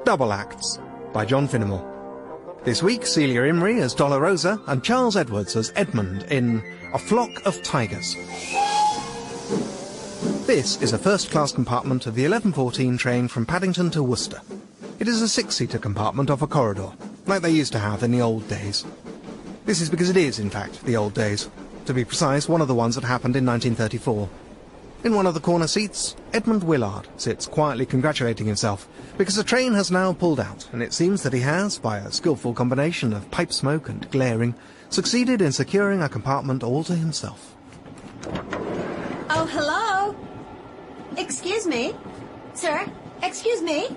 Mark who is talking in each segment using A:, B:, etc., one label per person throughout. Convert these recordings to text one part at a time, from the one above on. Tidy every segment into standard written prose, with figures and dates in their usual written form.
A: Double Acts by John Finnemore. This week, Celia Imrie as Dolorosa and Charles Edwards as Edmund in A Flock of Tigers. This is a first-class compartment of the 11:14 train from Paddington to Worcester. It is a six-seater compartment off a corridor, like they used to have in the old days. This is because it is, in fact, the old days. To be precise, one of the ones that happened in 1934. In one of the corner seats, Edmund Willard sits quietly congratulating himself, because the train has now pulled out, and it seems that he has, by a skillful combination of pipe smoke and glaring, succeeded in securing a compartment all to himself.
B: Oh, hello? Excuse me? Sir, excuse me?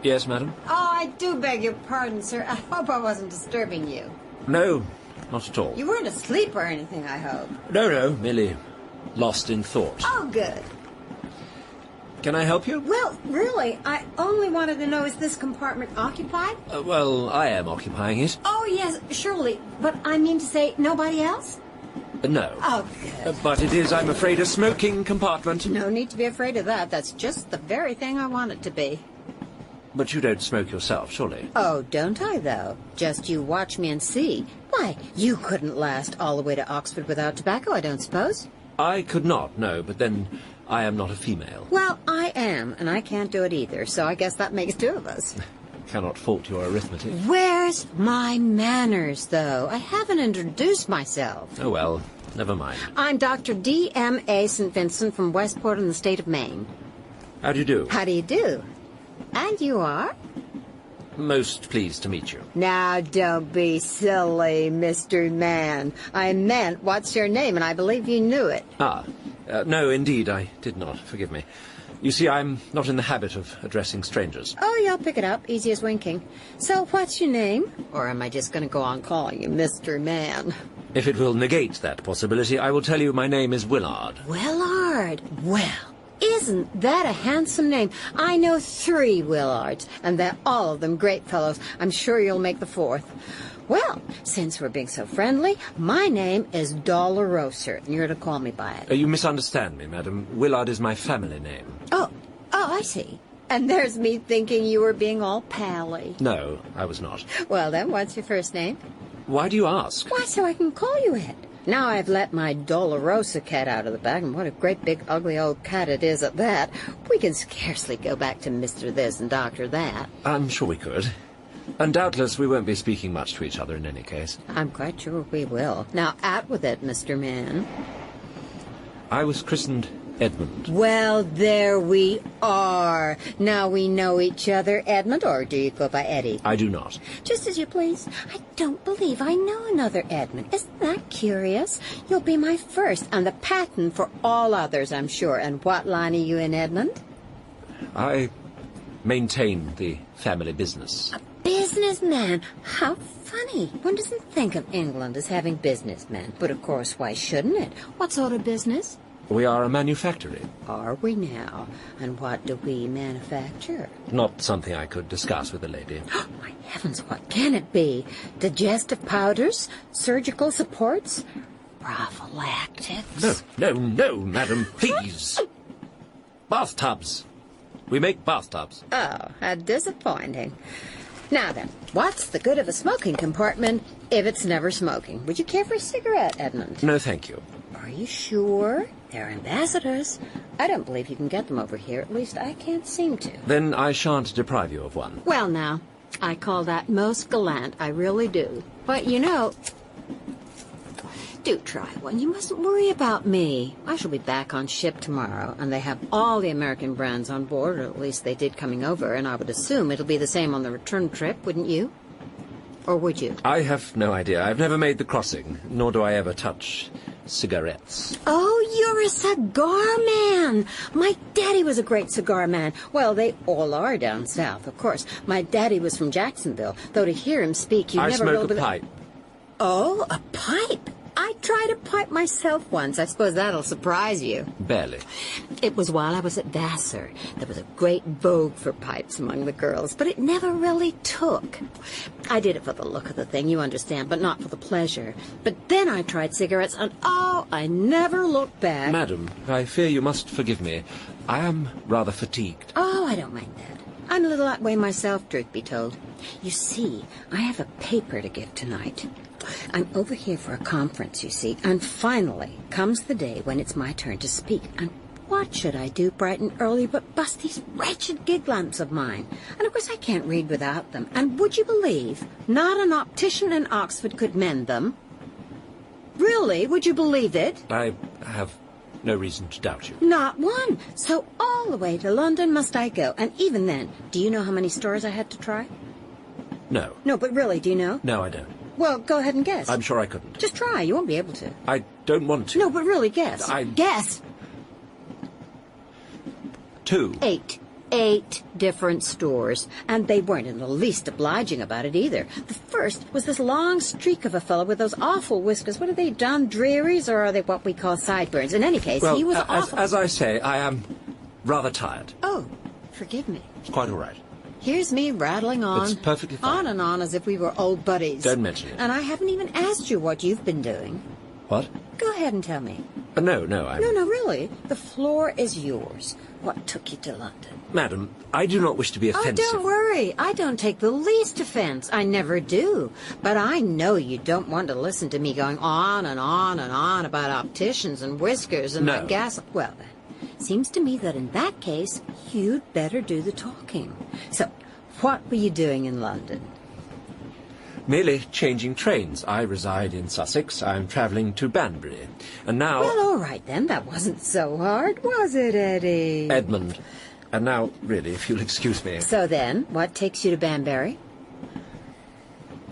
C: Yes, madam?
B: Oh, I do beg your pardon, sir. I hope I wasn't disturbing you.
C: No, not at all.
B: You weren't asleep or anything, I hope.
C: No, merely lost in thought.
B: Oh, good.
C: Can I help you?
B: Well, really, I only wanted to know, is this compartment occupied?
C: Well, I am occupying it.
B: Oh, yes, surely. But I mean to say, nobody else?
C: No.
B: Oh, good.
C: But it is, I'm afraid, a smoking compartment.
B: No need to be afraid of that. That's just the very thing I want it to be.
C: But you don't smoke yourself, surely?
B: Oh, don't I, though? Just you watch me and see. Why, you couldn't last all the way to Oxford without tobacco, I don't suppose?
C: I could not, no, but then I am not a female.
B: Well, I am, and I can't do it either, so I guess that makes two of us.
C: Cannot fault your arithmetic.
B: Where's my manners, though? I haven't introduced myself.
C: Oh, well, never mind.
B: I'm Dr. D.M.A. St. Vincent from Westport in the state of Maine.
C: How do you do?
B: How do you do? And you are?
C: Most pleased to meet you.
B: Now, don't be silly, Mr. Man. I meant, what's your name? And I believe you knew it.
C: No, indeed, I did not. Forgive me. You see, I'm not in the habit of addressing strangers.
B: Oh, yeah, I'll pick it up. Easy as winking. So, what's your name? Or am I just going to go on calling you Mr. Man?
C: If it will negate that possibility, I will tell you my name is Willard.
B: Willard? Well, isn't that a handsome name? I know 3 Willards, and they're all of them great fellows. I'm sure you'll make the 4th. Well, since we're being so friendly, my name is Dolorosa, and you're to call me by it.
C: You misunderstand me, madam. Willard is my family name.
B: Oh, I see. And there's me thinking you were being all pally.
C: No, I was not.
B: Well, then, what's your first name?
C: Why do you ask?
B: Why, so I can call you it. Now I've let my Dolorosa cat out of the bag, and what a great big ugly old cat it is at that. We can scarcely go back to Mr. This and Dr. That.
C: I'm sure we could. And doubtless we won't be speaking much to each other in any case.
B: I'm quite sure we will. Now, out with it, Mr. Man.
C: I was christened Edmund.
B: Well, there we are. Now we know each other, Edmund, or do you go by Eddie?
C: I do not.
B: Just as you please. I don't believe I know another Edmund. Isn't that curious? You'll be my first, and the pattern for all others, I'm sure. And what line are you in, Edmund?
C: I maintain the family business.
B: A businessman? How funny. One doesn't think of England as having businessmen. But of course, why shouldn't it? What sort of business?
C: We are a manufactory.
B: Are we now? And what do we manufacture?
C: Not something I could discuss with a lady.
B: Oh, my heavens, what can it be? Digestive powders? Surgical supports? Prophylactics?
C: No, madam, please. Bathtubs. We make bathtubs.
B: Oh, how disappointing. Now then, what's the good of a smoking compartment if it's never smoking? Would you care for a cigarette, Edmund?
C: No, thank you.
B: Are you sure? They're ambassadors. I don't believe you can get them over here. At least I can't seem to.
C: Then I shan't deprive you of one.
B: Well, now, I call that most gallant. I really do. But, you know, do try one. You mustn't worry about me. I shall be back on ship tomorrow, and they have all the American brands on board, or at least they did coming over, and I would assume it'll be the same on the return trip, wouldn't you? Or would you?
C: I have no idea. I've never made the crossing, nor do I ever touch cigarettes.
B: Oh, you're a cigar man. My daddy was a great cigar man. Well, they all are down south, of course. My daddy was from Jacksonville, though to hear him speak, you
C: I
B: never
C: smoke a pipe.
B: Oh, a pipe? I tried a pipe myself once. I suppose that'll surprise you.
C: Barely.
B: It was while I was at Vassar. There was a great vogue for pipes among the girls, but it never really took. I did it for the look of the thing, you understand, but not for the pleasure. But then I tried cigarettes, and oh, I never looked back.
C: Madam, I fear you must forgive me. I am rather fatigued.
B: Oh, I don't mind that. I'm a little that way myself, truth be told. You see, I have a paper to give tonight. I'm over here for a conference, you see, and finally comes the day when it's my turn to speak. And what should I do bright and early but bust these wretched gig lamps of mine? And of course I can't read without them. And would you believe, not an optician in Oxford could mend them? Really, would you believe it?
C: I have no reason to doubt you.
B: Not one. So all the way to London must I go. And even then, do you know how many stores I had to try?
C: No.
B: No, but really, do you know?
C: No, I don't.
B: Well, go ahead and guess.
C: I'm sure I couldn't.
B: Just try. You won't be able to.
C: I don't want to.
B: No, but really, guess. Guess.
C: 2.
B: 8 different stores, and they weren't in the least obliging about it either. The first was this long streak of a fellow with those awful whiskers. What are they, Don Dreary's, or are they what we call sideburns? In any case,
C: well,
B: he was awful.
C: As I say, I am rather tired.
B: Oh, forgive me.
C: It's quite all right.
B: Here's me rattling on.
C: It's perfectly fine.
B: On and on as if we were old buddies.
C: Don't mention it.
B: And I haven't even asked you what you've been doing.
C: What?
B: Go ahead and tell me.
C: No,
B: No, really. The floor is yours. What took you to London?
C: Madam, I do not wish to be offensive.
B: Oh, don't worry. I don't take the least offense. I never do. But I know you don't want to listen to me going on and on and on about opticians and whiskers and
C: No.
B: the gas. Well, then, seems to me that in that case, you'd better do the talking. So, what were you doing in London?
C: Merely changing trains. I reside in Sussex. I'm travelling to Banbury. And now...
B: Well, all right, then. That wasn't so hard, was it, Eddie?
C: Edmund. And now, really, if you'll excuse me...
B: So then, what takes you to Banbury?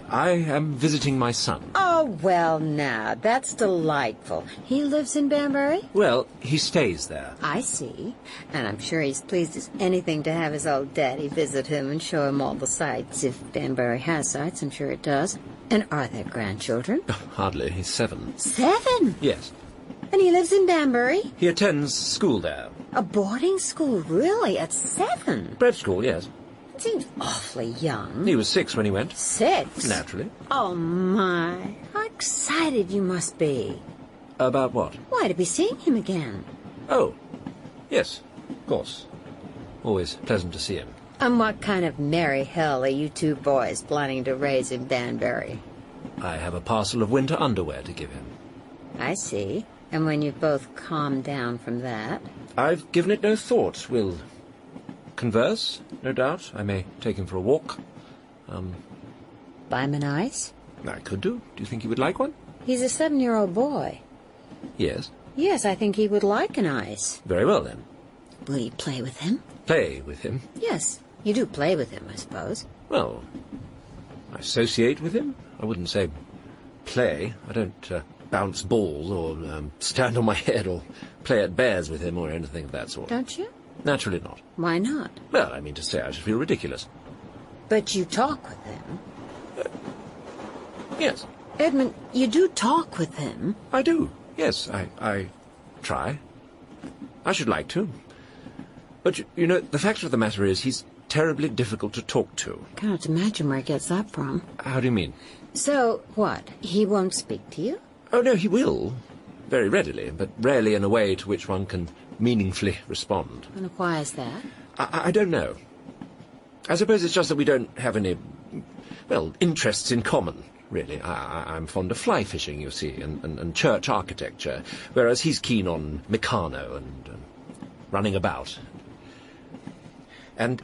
C: I am visiting my son.
B: Oh, well, now, that's delightful. He lives in Banbury?
C: Well, he stays there.
B: I see. And I'm sure he's pleased as anything to have his old daddy visit him and show him all the sights. If Banbury has sights, I'm sure it does. And are there grandchildren?
C: Oh, hardly. He's 7.
B: 7?
C: Yes.
B: And he lives in Banbury?
C: He attends school there.
B: A boarding school, really? At 7?
C: Prep school, yes.
B: It seems awfully young.
C: He was 6 when he went.
B: 6?
C: Naturally.
B: Oh, my. How excited you must be.
C: About what?
B: Why, to be seeing him again.
C: Oh, yes, of course. Always pleasant to see him.
B: And what kind of merry hell are you two boys planning to raise in Banbury?
C: I have a parcel of winter underwear to give him.
B: I see. And when you've both calmed down from that?
C: I've given it no thought. We'll converse, no doubt. I may take him for a walk.
B: Buy him an ice?
C: I could do. Do you think he would like one?
B: He's a 7-year-old boy.
C: Yes.
B: Yes, I think he would like an ice.
C: Very well, then.
B: Will you play with him?
C: Play with him?
B: Yes. You do play with him, I suppose.
C: Well, I associate with him. I wouldn't say play. I don't bounce balls or stand on my head or play at bears with him or anything of that sort.
B: Don't you?
C: Naturally not.
B: Why not?
C: Well, I mean to say I should feel ridiculous.
B: But you talk with him.
C: Yes.
B: Edmund, you do talk with him.
C: I do. Yes, I try. I should like to. But, you know, the fact of the matter is he's terribly difficult to talk to.
B: Can't imagine where he gets that from.
C: How do you mean?
B: So, what? He won't speak to you?
C: Oh, no, he will. Very readily, but rarely in a way to which one can meaningfully respond.
B: And why is that?
C: I don't know. I suppose it's just that we don't have any, well, interests in common, really. I'm fond of fly fishing, you see, and church architecture, whereas he's keen on Meccano and running about. And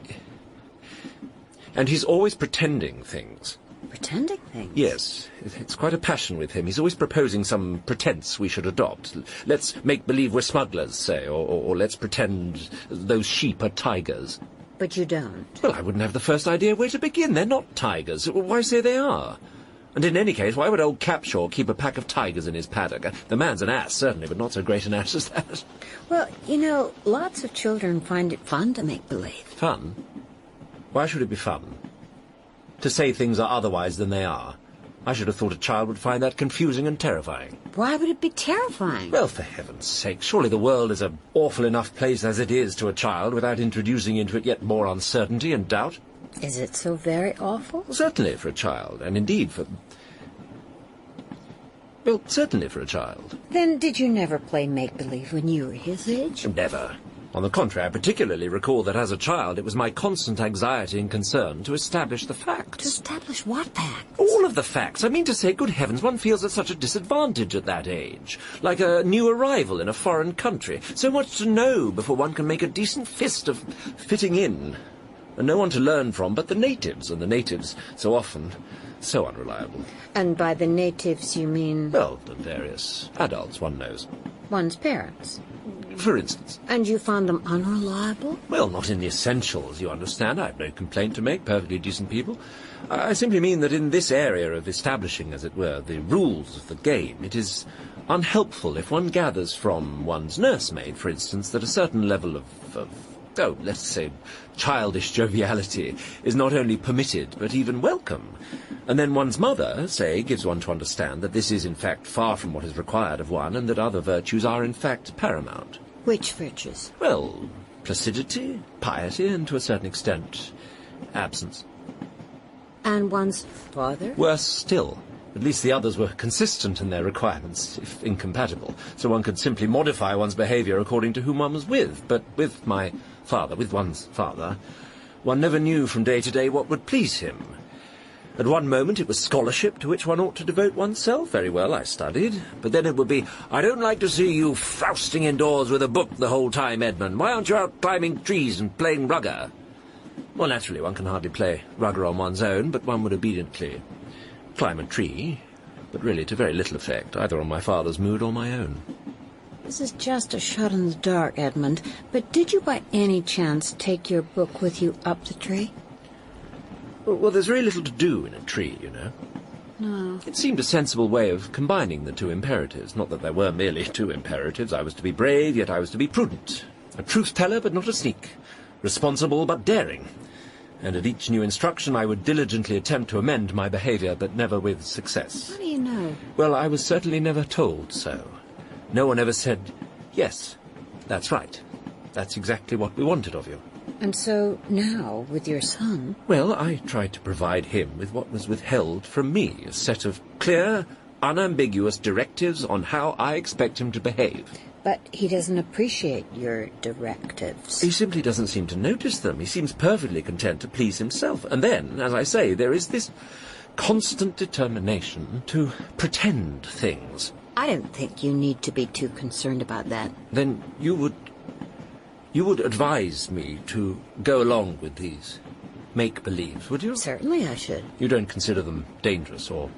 C: he's always pretending things.
B: Pretending things?
C: Yes, it's quite a passion with him. He's always proposing some pretense we should adopt. Let's make believe we're smugglers, say, or let's pretend those sheep are tigers.
B: But you don't.
C: Well, I wouldn't have the first idea where to begin. They're not tigers. Why say they are? And in any case, why would old Capshaw keep a pack of tigers in his paddock? The man's an ass, certainly, but not so great an ass as that.
B: Well, you know, lots of children find it fun to make believe.
C: Fun? Why should it be fun? To say things are otherwise than they are. I should have thought a child would find that confusing and terrifying.
B: Why would it be terrifying?
C: Well, for heaven's sake, surely the world is an awful enough place as it is to a child without introducing into it yet more uncertainty and doubt.
B: Is it so very awful?
C: Certainly for a child, and indeed for... Well, certainly for a child.
B: Then did you never play make-believe when you were his age?
C: Never. On the contrary, I particularly recall that as a child it was my constant anxiety and concern to establish the facts.
B: To establish what facts?
C: All of the facts. I mean to say, good heavens, one feels at such a disadvantage at that age. Like a new arrival in a foreign country. So much to know before one can make a decent fist of fitting in. And no one to learn from but the natives, and the natives, so often, so unreliable.
B: And by the natives you mean?
C: Well, the various adults, one knows.
B: One's parents.
C: For instance.
B: And you found them unreliable?
C: Well, not in the essentials, you understand. I have no complaint to make, perfectly decent people. I simply mean that in this area of establishing, as it were, the rules of the game, it is unhelpful if one gathers from one's nursemaid, for instance, that a certain level of let's say, childish joviality is not only permitted, but even welcome. And then one's mother, say, gives one to understand that this is, in fact, far from what is required of one, and that other virtues are, in fact, paramount.
B: Which virtues?
C: Well, placidity, piety, and, to a certain extent, absence.
B: And one's father?
C: Worse still. At least the others were consistent in their requirements, if incompatible, so one could simply modify one's behaviour according to whom one was with. But with my father, with one's father, one never knew from day to day what would please him. At one moment it was scholarship to which one ought to devote oneself. Very well, I studied. But then it would be, I don't like to see you frowsting indoors with a book the whole time, Edmund. Why aren't you out climbing trees and playing rugger? Well, naturally, one can hardly play rugger on one's own, but one would obediently climb a tree, but really to very little effect, either on my father's mood or my own.
B: This is just a shot in the dark, Edmund, but did you by any chance take your book with you up the tree?
C: Well, there's very little to do in a tree, you know.
B: No.
C: It seemed a sensible way of combining the two imperatives. Not that there were merely two imperatives. I was to be brave, yet I was to be prudent. A truth-teller, but not a sneak. Responsible, but daring. And at each new instruction I would diligently attempt to amend my behaviour, but never with success.
B: How do you know?
C: Well, I was certainly never told so. No one ever said, yes, that's right. That's exactly what we wanted of you.
B: And so now, with your son...
C: Well, I tried to provide him with what was withheld from me, a set of clear, unambiguous directives on how I expect him to behave.
B: But he doesn't appreciate your directives.
C: He simply doesn't seem to notice them. He seems perfectly content to please himself. And then, as I say, there is this constant determination to pretend things.
B: I don't think you need to be too concerned about that.
C: Then you would advise me to go along with these make-believes, would you?
B: Certainly I should.
C: You don't consider them dangerous or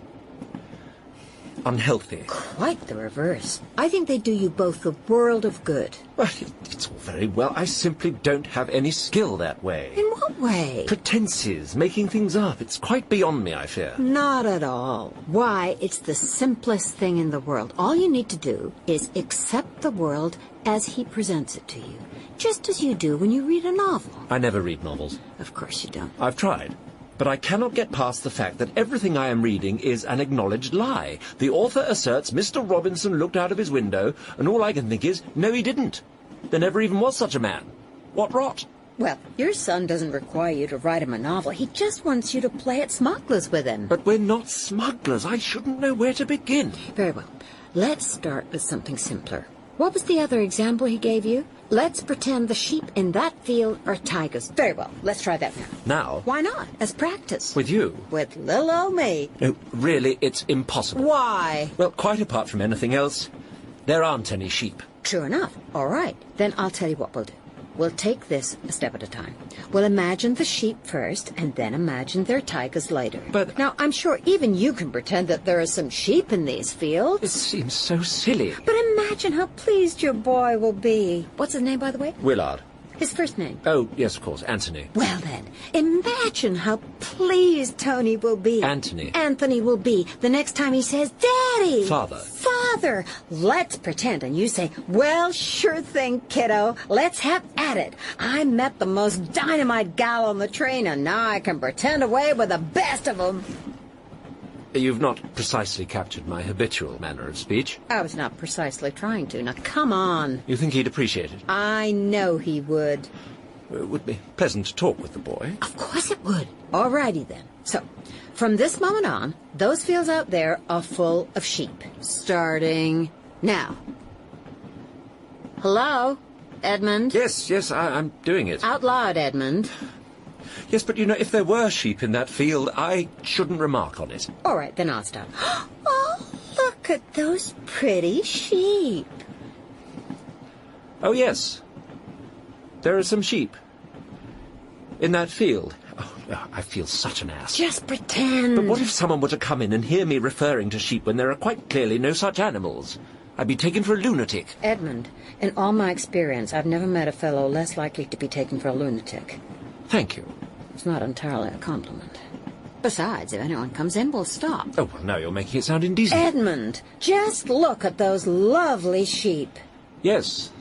C: unhealthy?
B: Quite the reverse. I think they do you both the world of good.
C: Well, it's all very well. I simply don't have any skill that way.
B: In what way?
C: Pretenses, making things up. It's quite beyond me, I fear.
B: Not at all. Why, it's the simplest thing in the world. All you need to do is accept the world as he presents it to you. Just as you do when you read a novel.
C: I never read novels.
B: Of course you don't.
C: I've tried. But I cannot get past the fact that everything I am reading is an acknowledged lie. The author asserts Mr. Robinson looked out of his window, and all I can think is, no, he didn't. There never even was such a man. What rot?
B: Well, your son doesn't require you to write him a novel. He just wants you to play at smugglers with him.
C: But we're not smugglers. I shouldn't know where to begin.
B: Very well. Let's start with something simpler. What was the other example he gave you? Let's pretend the sheep in that field are tigers. Very well. Let's try that now.
C: Now?
B: Why not? As practice.
C: With you?
B: With little old me.
C: No, really, it's impossible.
B: Why?
C: Well, quite apart from anything else, there aren't any sheep.
B: True enough. All right. Then I'll tell you what we'll do. We'll take this a step at a time. We'll imagine the sheep first, and then imagine their tigers later.
C: But...
B: Now, I'm sure even you can pretend that there are some sheep in these fields.
C: It seems so silly.
B: But imagine how pleased your boy will be. What's his name, by the way?
C: Willard.
B: His first name?
C: Oh, yes, of course, Anthony.
B: Well, then, imagine how pleased Tony will be.
C: Anthony.
B: Anthony will be the next time he says, Daddy!
C: Father.
B: Father! Let's pretend. And you say, well, sure thing, kiddo. Let's have at it. I met the most dynamite gal on the train, and now I can pretend away with the best of them.
C: You've not precisely captured my habitual manner of speech.
B: I was not precisely trying to. Now, come on.
C: You think he'd appreciate it?
B: I know he would.
C: It would be pleasant to talk with the boy.
B: Of course it would. All righty then. So, from this moment on, those fields out there are full of sheep. Starting now. Hello? Edmund?
C: Yes, I'm doing it.
B: Out loud, Edmund.
C: Yes, but you know, if there were sheep in that field, I shouldn't remark on it.
B: All right, then I'll stop. Oh, look at those pretty sheep.
C: Oh, yes. There are some sheep. In that field. Oh, I feel such an ass.
B: Just pretend.
C: But what if someone were to come in and hear me referring to sheep when there are quite clearly no such animals? I'd be taken for a lunatic.
B: Edmund, in all my experience, I've never met a fellow less likely to be taken for a lunatic.
C: Thank you.
B: It's not entirely a compliment. Besides, if anyone comes in, we'll stop.
C: Oh, well, now you're making it sound indecent.
B: Edmund, just look at those lovely sheep.
C: Yes.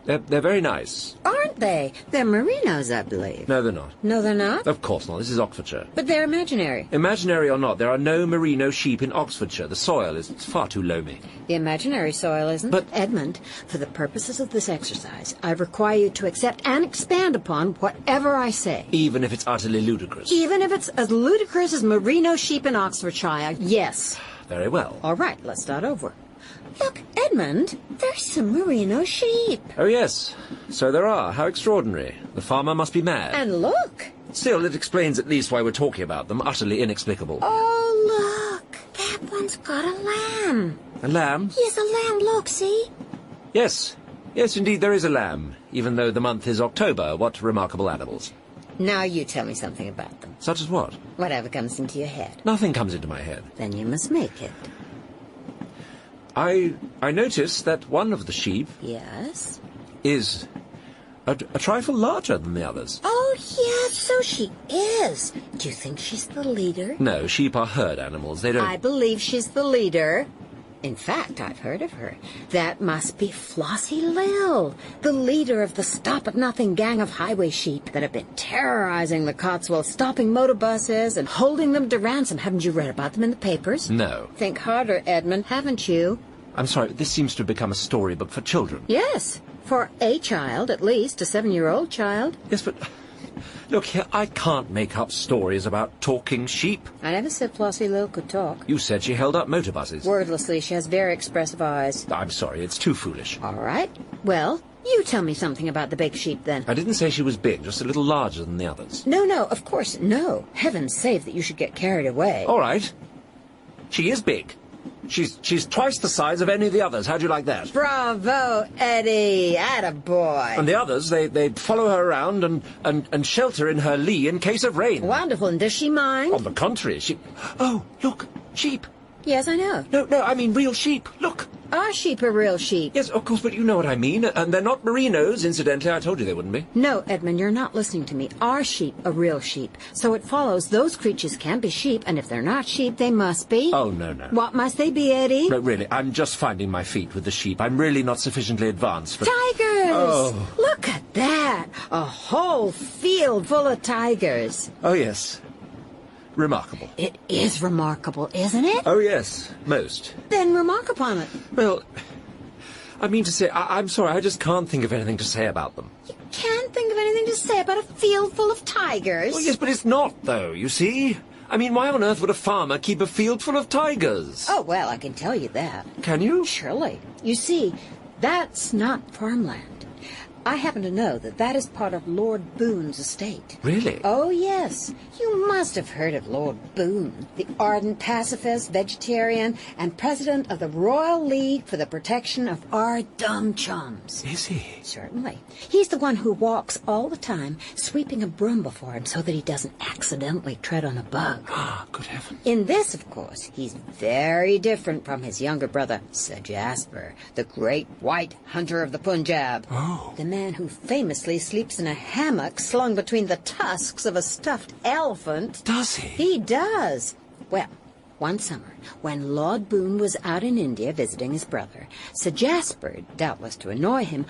C: They're very nice.
B: Aren't they? They're merinos, I believe.
C: No, they're not.
B: No, they're not?
C: Of course not. This is Oxfordshire.
B: But they're imaginary.
C: Imaginary or not, there are no merino sheep in Oxfordshire. The soil is far too loamy.
B: The imaginary soil isn't.
C: But-
B: Edmund, for the purposes of this exercise, I require you to accept and expand upon whatever I say.
C: Even if it's utterly ludicrous.
B: Even if it's as ludicrous as merino sheep in Oxfordshire, yes.
C: Very well.
B: All right, let's start over. Look, Edmund, there's some merino sheep.
C: Oh, yes. So there are. How extraordinary. The farmer must be mad.
B: And look.
C: Still, it explains at least why we're talking about them. Utterly inexplicable.
B: Oh, look. That one's got a lamb.
C: A lamb?
B: Yes, a lamb, look, see?
C: Yes. Yes, indeed, there is a lamb. Even though the month is October. What remarkable animals.
B: Now you tell me something about them.
C: Such as what?
B: Whatever comes into your head.
C: Nothing comes into my head.
B: Then you must make it.
C: I notice that one of the sheep
B: Yes?
C: is a trifle larger than the others.
B: Oh, yes, so she is. Do you think she's the leader?
C: No, sheep are herd animals. They don't...
B: I believe she's the leader. In fact, I've heard of her. That must be Flossie Lil, the leader of the Stop-at-Nothing gang of highway sheep that have been terrorizing the Cotswolds, stopping motor buses and holding them to ransom. Haven't you read about them in the papers?
C: No.
B: Think harder, Edmund, haven't you?
C: I'm sorry, this seems to have become a storybook for children.
B: Yes, for a child, at least, a 7-year-old child.
C: Yes, but... Look here, I can't make up stories about talking sheep.
B: I never said Flossie Lil could talk.
C: You said she held up motor buses.
B: Wordlessly, she has very expressive eyes.
C: I'm sorry, it's too foolish.
B: All right. Well, you tell me something about the big sheep, then.
C: I didn't say she was big, just a little larger than the others.
B: No, of course, no. Heaven save that you should get carried away.
C: All right. She is big. She's twice the size of any of the others. How'd you like that?
B: Bravo, Eddie. Attaboy.
C: And the others, they'd follow her around and shelter in her lee in case of rain.
B: Wonderful. And does she mind?
C: On the contrary, she... Oh, look, sheep.
B: Yes, I know.
C: No, I mean real sheep. Look.
B: Our sheep are real sheep.
C: Yes, of course, but you know what I mean. And they're not merinos, incidentally. I told you they wouldn't be.
B: No, Edmund, you're not listening to me. Our sheep are real sheep. So it follows those creatures can be sheep, and if they're not sheep, they must be...
C: Oh, no.
B: What must they be, Eddie?
C: No, really, I'm just finding my feet with the sheep. I'm really not sufficiently advanced for...
B: Tigers!
C: Oh.
B: Look at that! A whole field full of tigers.
C: Oh, yes. Remarkable.
B: It is remarkable, isn't it?
C: Oh, yes. Most.
B: Then remark upon it.
C: Well, I mean to say, I'm sorry, I just can't think of anything to say about them.
B: You can't think of anything to say about a field full of tigers.
C: Well, yes, but it's not, though, you see? I mean, why on earth would a farmer keep a field full of tigers?
B: Oh, well, I can tell you that.
C: Can you?
B: Surely. You see, that's not farmland. I happen to know that is part of Lord Boone's estate.
C: Really?
B: Oh, yes. You must have heard of Lord Boone, the ardent pacifist, vegetarian, and president of the Royal League for the Protection of Our Dumb Chums.
C: Is he?
B: Certainly. He's the one who walks all the time, sweeping a broom before him so that he doesn't accidentally tread on a bug.
C: Ah, good heavens.
B: In this, of course, he's very different from his younger brother, Sir Jasper, the great white hunter of the Punjab.
C: Oh.
B: The man who famously sleeps in a hammock slung between the tusks of a stuffed elephant.
C: Does he?
B: He does. Well, one summer, when Lord Boone was out in India visiting his brother, Sir Jasper, doubtless to annoy him,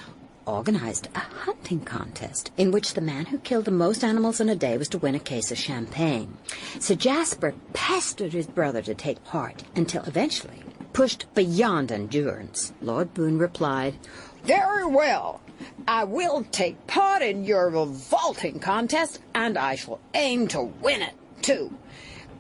B: organized a hunting contest in which the man who killed the most animals in a day was to win a case of champagne. Sir Jasper pestered his brother to take part until eventually, pushed beyond endurance, Lord Boone replied, "Very well. I will take part in your revolting contest, and I shall aim to win it, too.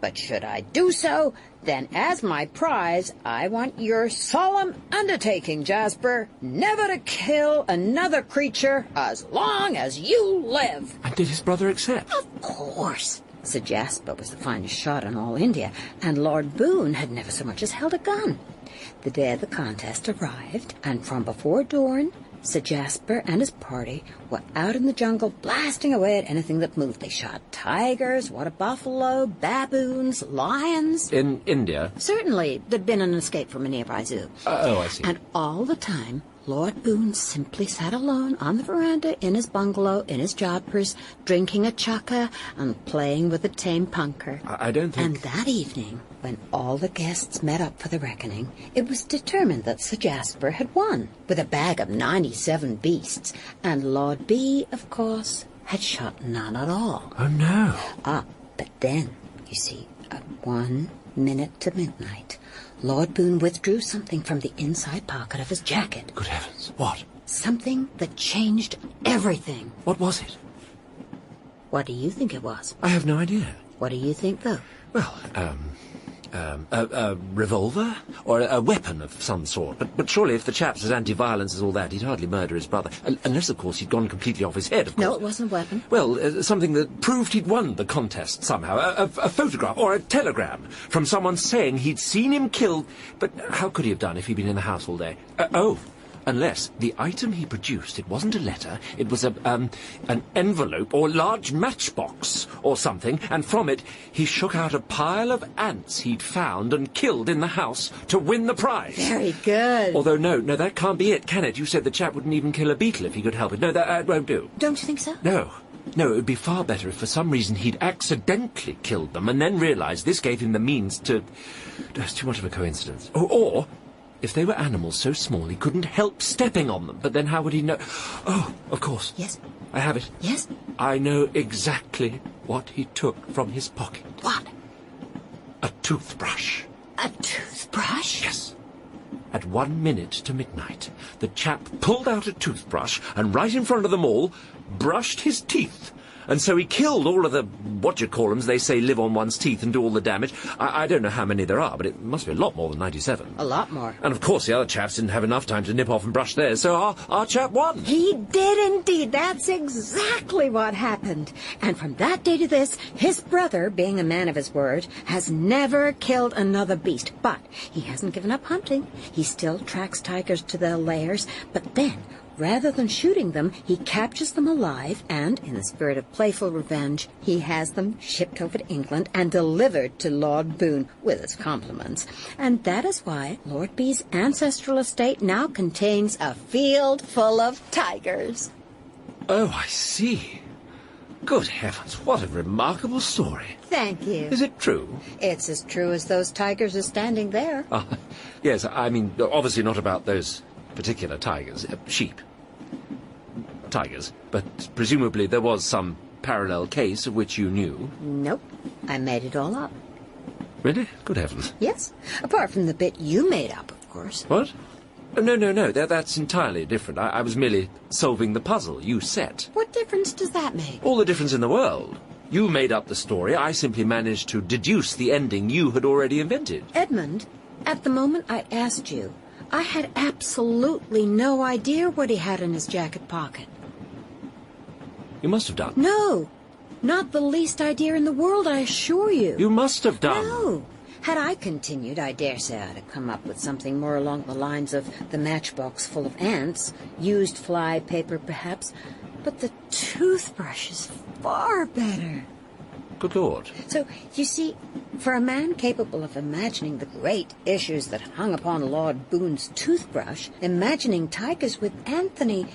B: But should I do so, then as my prize, I want your solemn undertaking, Jasper, never to kill another creature as long as you live.
C: And did his brother accept?
B: Of course. Sir Jasper was the finest shot in all India, and Lord Boone had never so much as held a gun. The day of the contest arrived, and from before dawn, Sir Jasper and his party were out in the jungle blasting away at anything that moved. They shot tigers, water buffalo, baboons, lions.
C: In India?
B: Certainly, there'd been an escape from a nearby zoo.
C: Oh, I see.
B: And all the time, Lord Boone simply sat alone on the veranda in his bungalow, in his jodhpurs, drinking a chukka and playing with a tame punker.
C: I don't think...
B: And that evening, when all the guests met up for the reckoning, it was determined that Sir Jasper had won, with a bag of 97 beasts, and Lord B, of course, had shot none at all.
C: Oh, no.
B: But then, you see, at 1 minute to midnight, Lord Boone withdrew something from the inside pocket of his jacket.
C: Good heavens. What?
B: Something that changed everything.
C: What was it?
B: What do you think it was?
C: I have no idea.
B: What do you think, though?
C: Well, a revolver? Or a weapon of some sort. But surely if the chap's as anti-violence as all that, he'd hardly murder his brother. Unless, of course, he'd gone completely off his head, of course.
B: No, it wasn't a weapon.
C: Well, something that proved he'd won the contest somehow. A photograph or a telegram from someone saying he'd seen him killed. But how could he have done if he'd been in the house all day? Unless the item he produced, it wasn't a letter, it was an envelope or large matchbox or something, and from it he shook out a pile of ants he'd found and killed in the house to win the prize.
B: Very good.
C: Although, no, that can't be it, can it? You said the chap wouldn't even kill a beetle if he could help it. No, that won't do.
B: Don't you think so?
C: No, it would be far better if for some reason he'd accidentally killed them and then realised this gave him the means to... That's too much of a coincidence. Or if they were animals so small he couldn't help stepping on them, but then how would he know? Oh, of course.
B: Yes?
C: I have it.
B: Yes?
C: I know exactly what he took from his pocket.
B: What?
C: A toothbrush.
B: A toothbrush?
C: Yes. At 1 minute to midnight, the chap pulled out a toothbrush and right in front of them all, brushed his teeth. And so he killed all of the, what-you-call-ems, they say live on one's teeth and do all the damage. I don't know how many there are, but it must be a lot more than 97.
B: A lot more.
C: And of course the other chaps didn't have enough time to nip off and brush theirs, so our chap won.
B: He did indeed. That's exactly what happened. And from that day to this, his brother, being a man of his word, has never killed another beast. But he hasn't given up hunting. He still tracks tigers to their lairs, but then, rather than shooting them, he captures them alive, and, in the spirit of playful revenge, he has them shipped over to England and delivered to Lord Boone with his compliments. And that is why Lord B's ancestral estate now contains a field full of tigers.
C: Oh, I see. Good heavens, what a remarkable story.
B: Thank you.
C: Is it true?
B: It's as true as those tigers are standing there.
C: Yes, I mean, obviously not about those particular tigers. Sheep. Tigers. But presumably there was some parallel case of which you knew.
B: Nope. I made it all up.
C: Really? Good heavens.
B: Yes. Apart from the bit you made up, of course.
C: What? Oh, no. That's entirely different. I was merely solving the puzzle you set.
B: What difference does that make?
C: All the difference in the world. You made up the story. I simply managed to deduce the ending you had already invented.
B: Edmund, at the moment I asked you, I had absolutely no idea what he had in his jacket pocket.
C: You must have done.
B: No, not the least idea in the world, I assure you.
C: You must have done.
B: No. Had I continued, I dare say I'd have come up with something more along the lines of the matchbox full of ants, used fly paper perhaps, but the toothbrush is far better.
C: Good Lord.
B: So, you see, for a man capable of imagining the great issues that hung upon Lord Boone's toothbrush, imagining tigers with Anthony,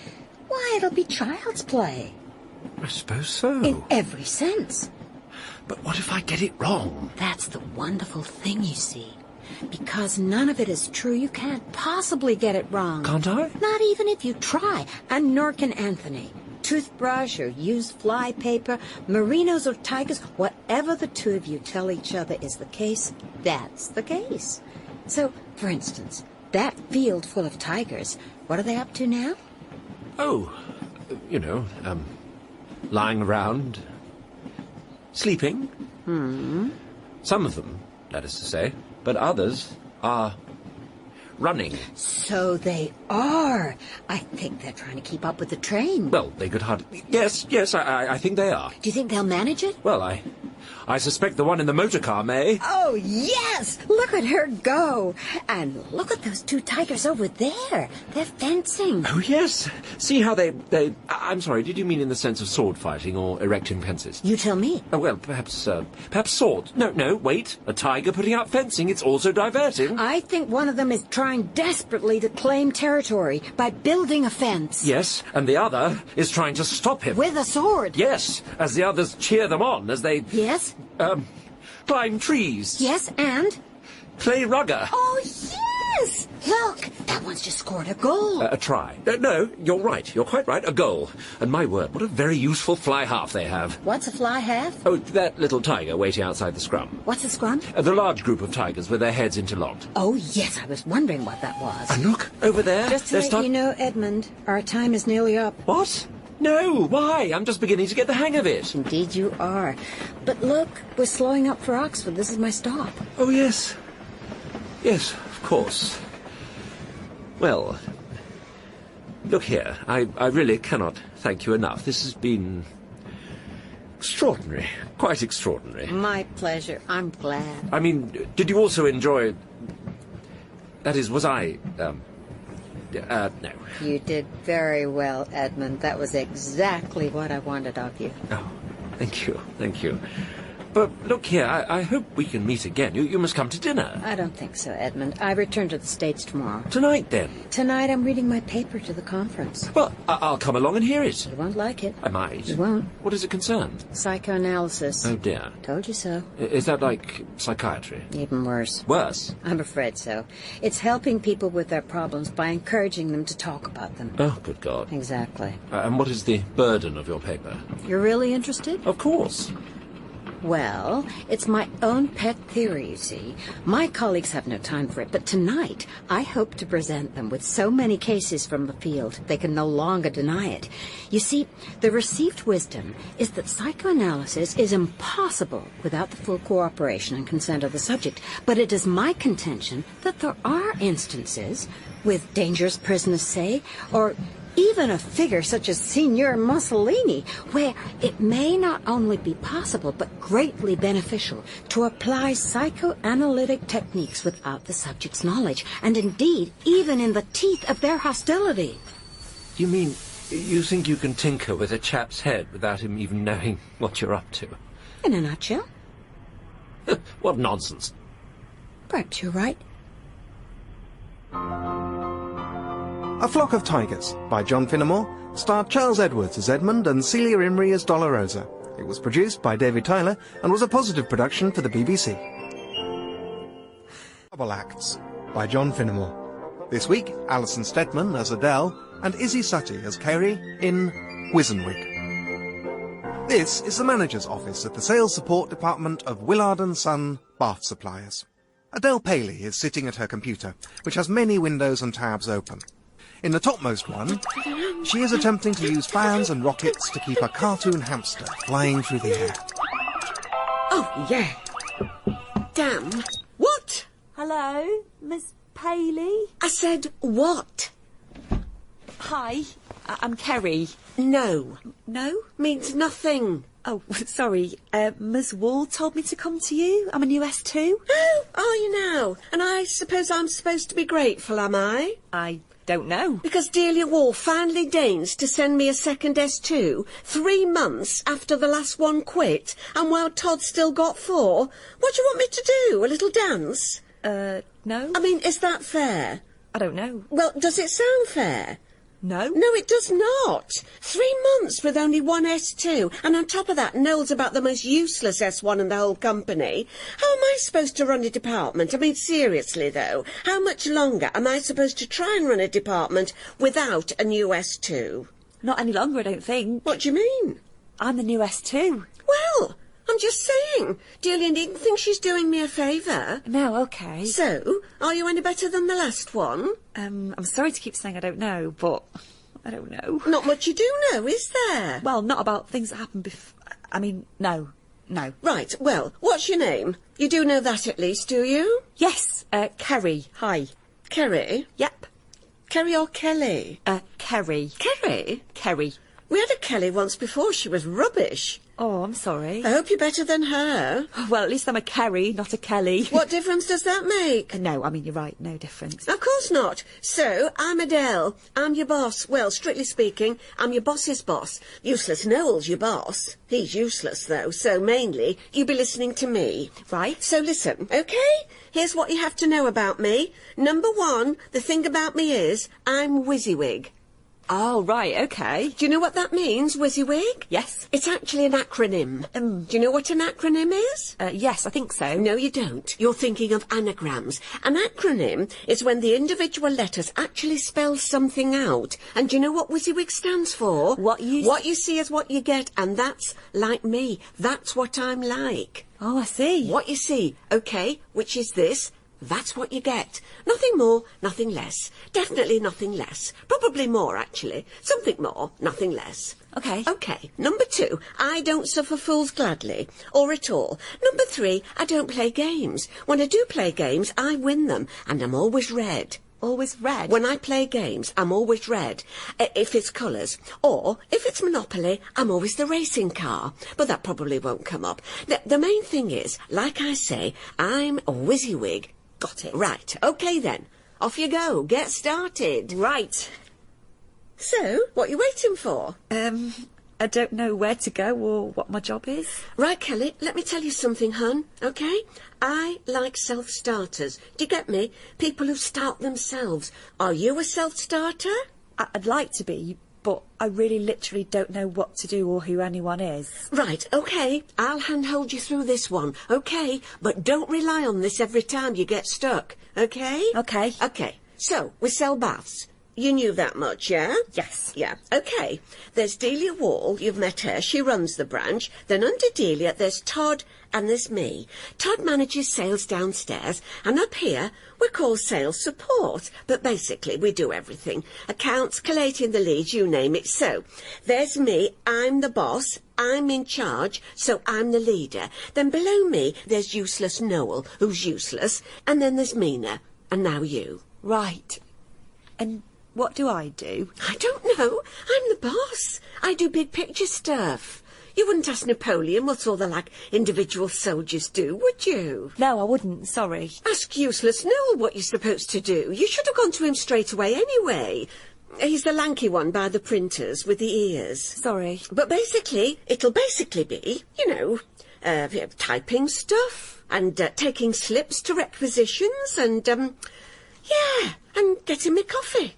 B: why, it'll be child's play.
C: I suppose so.
B: In every sense.
C: But what if I get it wrong?
B: That's the wonderful thing, you see. Because none of it is true, you can't possibly get it wrong.
C: Can't I?
B: Not even if you try, and nor can Anthony. Toothbrush or used fly paper, merinos or tigers, whatever the two of you tell each other is the case, that's the case. So, for instance, that field full of tigers, what are they up to now?
C: Oh, lying around, sleeping. Some of them, that is to say, but others are running.
B: So they are. I think they're trying to keep up with the train.
C: Well, they could hardly... Yes, I think they are.
B: Do you think they'll manage it?
C: Well, I suspect the one in the motor car may.
B: Oh, yes! Look at her go! And look at those two tigers over there. They're fencing.
C: Oh, yes. See how they... I'm sorry, did you mean in the sense of sword fighting or erecting fences?
B: You tell me.
C: Oh, well, perhaps sword. No, wait. A tiger putting out fencing, it's also diverting.
B: I think one of them is trying desperately to claim territory by building a fence.
C: Yes, and the other is trying to stop him.
B: With a sword.
C: Yes, as the others cheer them on as they...
B: Yes?
C: Climb trees.
B: Yes, and?
C: Play rugger.
B: Oh, yes! Look, that one's just scored a goal.
C: A try. No, you're right. You're quite right. A goal. And my word, what a very useful fly half they have.
B: What's a fly half?
C: Oh, that little tiger waiting outside the scrum.
B: What's a scrum?
C: The large group of tigers with their heads interlocked.
B: Oh, yes, I was wondering what that was.
C: And look, over there.
B: Just to let you know, Edmund, our time is nearly up.
C: What? No, why? I'm just beginning to get the hang of it.
B: Indeed you are. But look, we're slowing up for Oxford. This is my stop.
C: Oh, yes. Yes, of course. Well, look here. I really cannot thank you enough. This has been extraordinary. Quite extraordinary.
B: My pleasure. I'm glad.
C: I mean, did you also enjoy... That is, was I... no.
B: You did very well, Edmund. That was exactly what I wanted of you.
C: Oh, thank you. But look here, I hope we can meet again. You must come to dinner.
B: I don't think so, Edmund. I return to the States tomorrow.
C: Tonight, then?
B: Tonight I'm reading my paper to the conference.
C: Well, I'll come along and hear it.
B: You won't like it.
C: I might.
B: You won't.
C: What is it concerned?
B: Psychoanalysis.
C: Oh, dear.
B: Told you so.
C: Is that like psychiatry?
B: Even worse.
C: Worse?
B: I'm afraid so. It's helping people with their problems by encouraging them to talk about them.
C: Oh, good God.
B: Exactly.
C: And what is the burden of your paper?
B: You're really interested?
C: Of course.
B: Well, it's my own pet theory, you see. My colleagues have no time for it, but tonight I hope to present them with so many cases from the field they can no longer deny it. You see, the received wisdom is that psychoanalysis is impossible without the full cooperation and consent of the subject, but it is my contention that there are instances, with dangerous prisoners, say, or even a figure such as Signor Mussolini, where it may not only be possible but greatly beneficial to apply psychoanalytic techniques without the subject's knowledge, and indeed even in the teeth of their hostility.
C: You mean you think you can tinker with a chap's head without him even knowing what you're up to?
B: In a nutshell.
C: What nonsense.
A: Perhaps you're right. A Flock of Tigers by John Finnemore starred Charles Edwards as Edmund and Celia Imrie as Dolorosa. It was produced by David Tyler and was a Pozzitive production for the BBC. Double Acts by John Finnemore. This week, Alison Steadman as Adele and Isy Suttie as Kerry in Wysinnwyg. This is the manager's office at the Sales Support Department of Willard and Son Bath Suppliers. Adele Paley is sitting at her computer, which has many windows and tabs open. In the topmost one, she is attempting to use fans and rockets to keep a cartoon hamster flying through the air.
D: Oh, yeah. Damn. What?
E: Hello, Miss Paley?
D: I said what?
E: Hi, I'm Kerry.
D: No.
E: No?
D: Means nothing.
E: Oh, sorry. Miss Wall told me to come to you. I'm a new S2.
D: Oh, are you now? And I suppose I'm supposed to be grateful, am I?
E: I don't know.
D: Because Delia Wall finally deigns to send me a second S2 3 months after the last one quit, and while Todd's still got 4. What do you want me to do? A little dance?
E: No.
D: I mean, is that fair?
E: I don't know.
D: Well, does it sound fair?
E: No?
D: No, it does not. 3 months with only one S2, and on top of that, Noel's about the most useless S1 in the whole company. How am I supposed to run a department? I mean, seriously, though, how much longer am I supposed to try and run a department without a new S2?
E: Not any longer, I don't think.
D: What do you mean?
E: I'm the new S2.
D: Well, I'm just saying. Delia needn't think she's doing me a favour.
E: No, OK.
D: So, are you any better than the last one?
E: I'm sorry to keep saying I don't know, but I don't know.
D: Not much you do know, is there?
E: Well, not about things that happened before. I mean, no. No.
D: Right, well, what's your name? You do know that at least, do you?
E: Yes, Kerry. Hi.
D: Kerry?
E: Yep.
D: Kerry or Kelly?
E: Kerry.
D: Kerry?
E: Kerry.
D: We had a Kelly once before. She was rubbish.
E: Oh, I'm sorry.
D: I hope you're better than her.
E: Well, at least I'm a Kerry, not a Kelly.
D: What difference does that make?
E: No, I mean, you're right, no difference.
D: Of course not. So, I'm Adele. I'm your boss. Well, strictly speaking, I'm your boss's boss. Useless Noel's your boss. He's useless, though, so mainly, you be listening to me.
E: Right.
D: So listen, OK? Here's what you have to know about me. Number one, the thing about me is, I'm Wysinnwyg.
E: Oh, right, OK.
D: Do you know what that means, Wysinnwyg?
E: Yes.
D: It's actually an acronym. Do you know what an acronym is?
E: Yes, I think so.
D: No, you don't. You're thinking of anagrams. An acronym is when the individual letters actually spell something out. And do you know what Wysinnwyg stands for?
E: What you
D: see is what you get, and that's like me. That's what I'm like.
E: Oh, I see.
D: What you see, OK, which is this. That's what you get. Nothing more, nothing less. Definitely nothing less. Probably more, actually. Something more, nothing less.
E: OK.
D: OK. Number two, I don't suffer fools gladly, or at all. Number three, I don't play games. When I do play games, I win them, and I'm always red.
E: Always red?
D: When I play games, I'm always red. If it's colours. Or, if it's Monopoly, I'm always the racing car. But that probably won't come up. The main thing is, like I say, I'm a Wysinnwyg.
E: Got it.
D: Right, OK then. Off you go. Get started.
E: Right.
D: So, what are you waiting for?
E: I don't know where to go or what my job is.
D: Right, Kelly, let me tell you something, hun, OK? I like self-starters. Do you get me? People who start themselves. Are you a self-starter?
E: I'd like to be, but I really literally don't know what to do or who anyone is.
D: Right, OK. I'll handhold you through this one, OK? But don't rely on this every time you get stuck, OK?
E: OK.
D: OK. So, we sell baths. You knew that much, yeah?
E: Yes.
D: Yeah, OK. There's Delia Wall, you've met her, she runs the branch. Then under Delia, there's Todd and there's me. Todd manages sales downstairs, and up here, we're called sales support. But basically, we do everything. Accounts, collating the leads, you name it. So, there's me, I'm the boss, I'm in charge, so I'm the leader. Then below me, there's useless Noel, who's useless, and then there's Mina, and now you.
E: Right. And what do I do?
D: I don't know. I'm the boss. I do big picture stuff. You wouldn't ask Napoleon what all the, individual soldiers do, would you?
E: No, I wouldn't, sorry.
D: Ask useless Noel what you're supposed to do. You should have gone to him straight away anyway. He's the lanky one by the printers with the ears.
E: Sorry.
D: But basically, it'll basically be, typing stuff and taking slips to requisitions and, and getting me coffee.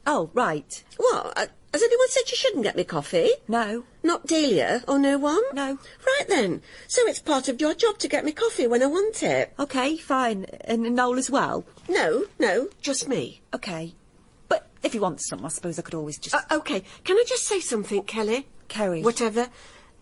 E: Oh, right.
D: What? Has anyone said you shouldn't get me coffee?
E: No.
D: Not Delia, or no one?
E: No.
D: Right then. So it's part of your job to get me coffee when I want it.
E: OK, fine. And Noel as well?
D: No, just me.
E: OK. But if you want some, I suppose I could always just...
D: OK, can I just say something, Kelly?
E: Kerry.
D: Whatever.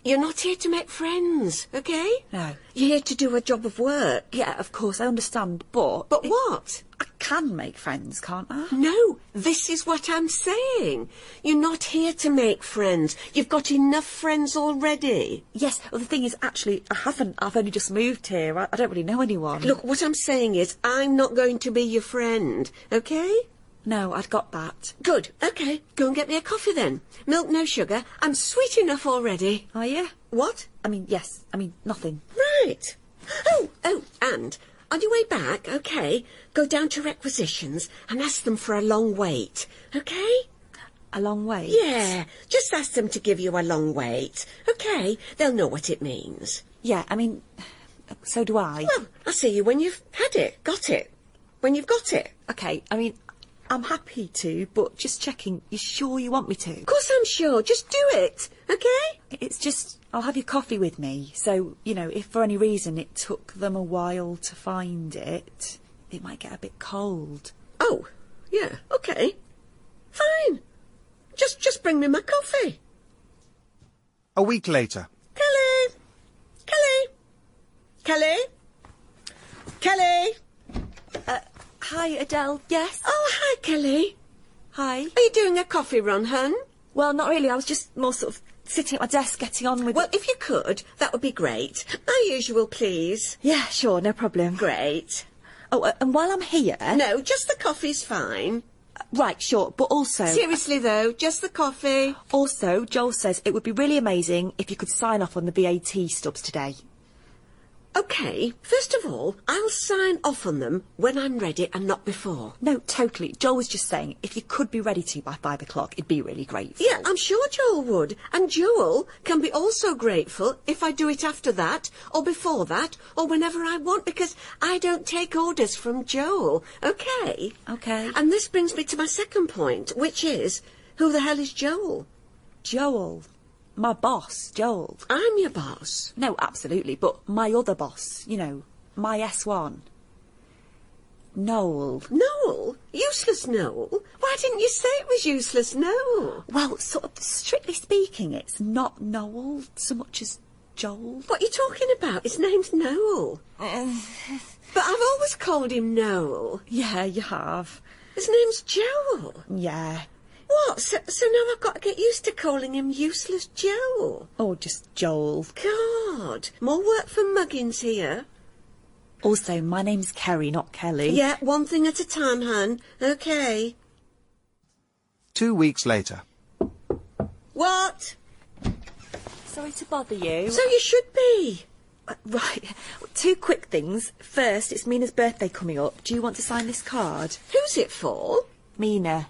D: You're not here to make friends, OK?
E: No.
D: You're here to do a job of work.
E: Yeah, of course, I understand, but...
D: But what?
E: I can make friends, can't I?
D: No, this is what I'm saying. You're not here to make friends. You've got enough friends already.
E: Yes, well, the thing is, actually, I haven't. I've only just moved here. I don't really know anyone.
D: Look, what I'm saying is, I'm not going to be your friend, OK?
E: No, I'd got that.
D: Good, OK. Go and get me a coffee then. Milk, no sugar. I'm sweet enough already.
E: Are you?
D: What?
E: Yes. Nothing.
D: Right. Oh, and on your way back, OK, go down to requisitions and ask them for a long wait, OK?
E: A long wait?
D: Yeah, just ask them to give you a long wait, OK? They'll know what it means.
E: Yeah, so do I.
D: Well, I'll see you when you've had it, got it. When you've got it.
E: OK, I'm happy to, but just checking, you sure you want me to?
D: Of course I'm sure, just do it, OK?
E: It's just, I'll have your coffee with me, so, if for any reason it took them a while to find it, it might get a bit cold.
D: Oh, yeah, OK. Fine. Just bring me my coffee.
A: A week later.
D: Kelly!
E: Hi, Adele, yes?
D: Oh, hi, Kelly.
E: Hi.
D: Are you doing a coffee run, hun?
E: Well, not really, I was just more sort of sitting at my desk getting on with...
D: Well, if you could, that would be great. My usual, please.
E: Yeah, sure, no problem.
D: Great.
E: Oh, and while I'm here...
D: No, just the coffee's fine.
E: Right, sure, but also...
D: Seriously, though, just the coffee.
E: Also, Joel says it would be really amazing if you could sign off on the VAT stubs today.
D: OK, first of all, I'll sign off on them when I'm ready and not before.
E: No, totally. Joel was just saying if you could be ready to by 5 o'clock, it'd be really grateful.
D: Yeah, I'm sure Joel would. And Joel can be also grateful if I do it after that, or before that, or whenever I want, because I don't take orders from Joel. OK?
E: OK.
D: And this brings me to my second point, which is, who the hell is Joel?
E: Joel. My boss, Joel.
D: I'm your boss.
E: No, absolutely, but my other boss, you know, my S1. Noel.
D: Noel? Useless Noel? Why didn't you say it was useless Noel?
E: Well, sort of, strictly speaking, it's not Noel so much as Joel.
D: What are you talking about? His name's Noel. But I've always called him Noel.
E: Yeah, you have.
D: His name's Joel.
E: Yeah.
D: What? So now I've got to get used to calling him Useless Joel?
E: Or just Joel.
D: God, more work for Muggins here.
E: Also, my name's Kerry, not Kelly.
D: Yeah, one thing at a time, hun. OK.
A: 2 weeks later.
D: What?
E: Sorry to bother you.
D: So you should be.
E: Right. 2 quick things. First, it's Mina's birthday coming up. Do you want to sign this card?
D: Who's it for?
E: Mina.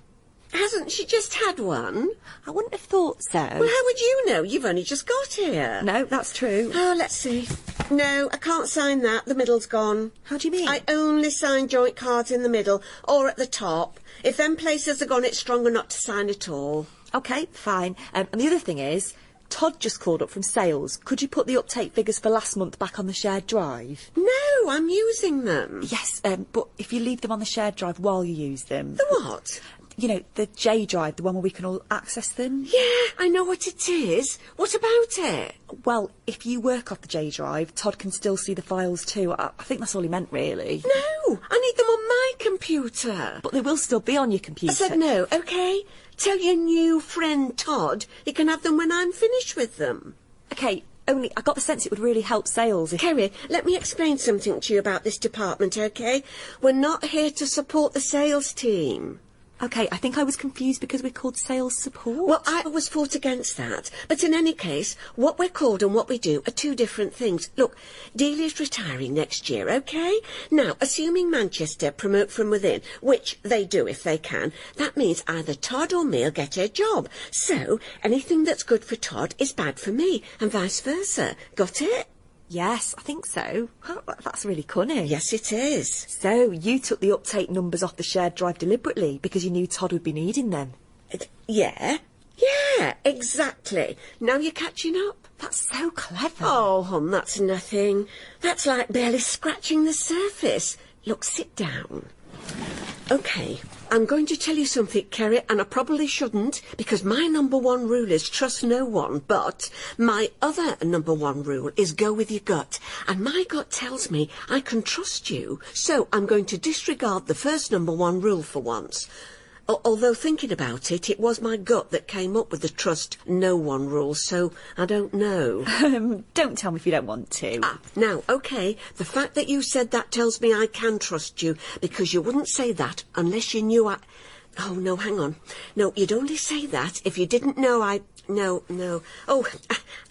D: Hasn't she just had one?
E: I wouldn't have thought so.
D: Well, how would you know? You've only just got here.
E: No, that's true.
D: Oh, let's see. No, I can't sign that. The middle's gone.
E: How do you mean?
D: I only sign joint cards in the middle or at the top. If them places are gone, it's stronger not to sign at all.
E: OK, fine. And the other thing is, Todd just called up from sales. Could you put the uptake figures for last month back on the shared drive?
D: No, I'm using them.
E: Yes, but if you leave them on the shared drive while you use them...
D: The what?
E: You know, the J drive, the one where we can all access them.
D: Yeah, I know what it is. What about it?
E: Well, if you work off the J drive, Todd can still see the files too. I think that's all he meant, really.
D: No, I need them on my computer.
E: But they will still be on your computer.
D: I said no, OK? Tell your new friend Todd he can have them when I'm finished with them.
E: OK, only I got the sense it would really help sales if...
D: Kerry, let me explain something to you about this department, OK? We're not here to support the sales team.
E: OK, I think I was confused because we're called sales support.
D: Well, I always fought against that. But in any case, what we're called and what we do are 2 different things. Look, Delia's retiring next year, OK? Now, assuming Manchester promote from within, which they do if they can, that means either Todd or me'll get a job. So, anything that's good for Todd is bad for me, and vice versa. Got it?
E: Yes, I think so. Oh, that's really cunning.
D: Yes, it is.
E: So, you took the uptake numbers off the shared drive deliberately because you knew Todd would be needing them?
D: Yeah. Yeah, exactly. Now you're catching up.
E: That's so clever.
D: Oh, hon, that's nothing. That's like barely scratching the surface. Look, sit down. OK, I'm going to tell you something, Kerry, and I probably shouldn't, because my #1 rule is trust no one, but my other #1 rule is go with your gut, and my gut tells me I can trust you, so I'm going to disregard the first #1 rule for once. Although thinking about it, it was my gut that came up with the trust no one rule, so I don't know.
E: Don't tell me if you don't want to.
D: Now, OK, the fact that you said that tells me I can trust you, because you wouldn't say that unless you knew I... Oh, no, hang on. No, you'd only say that if you didn't know I... No. Oh,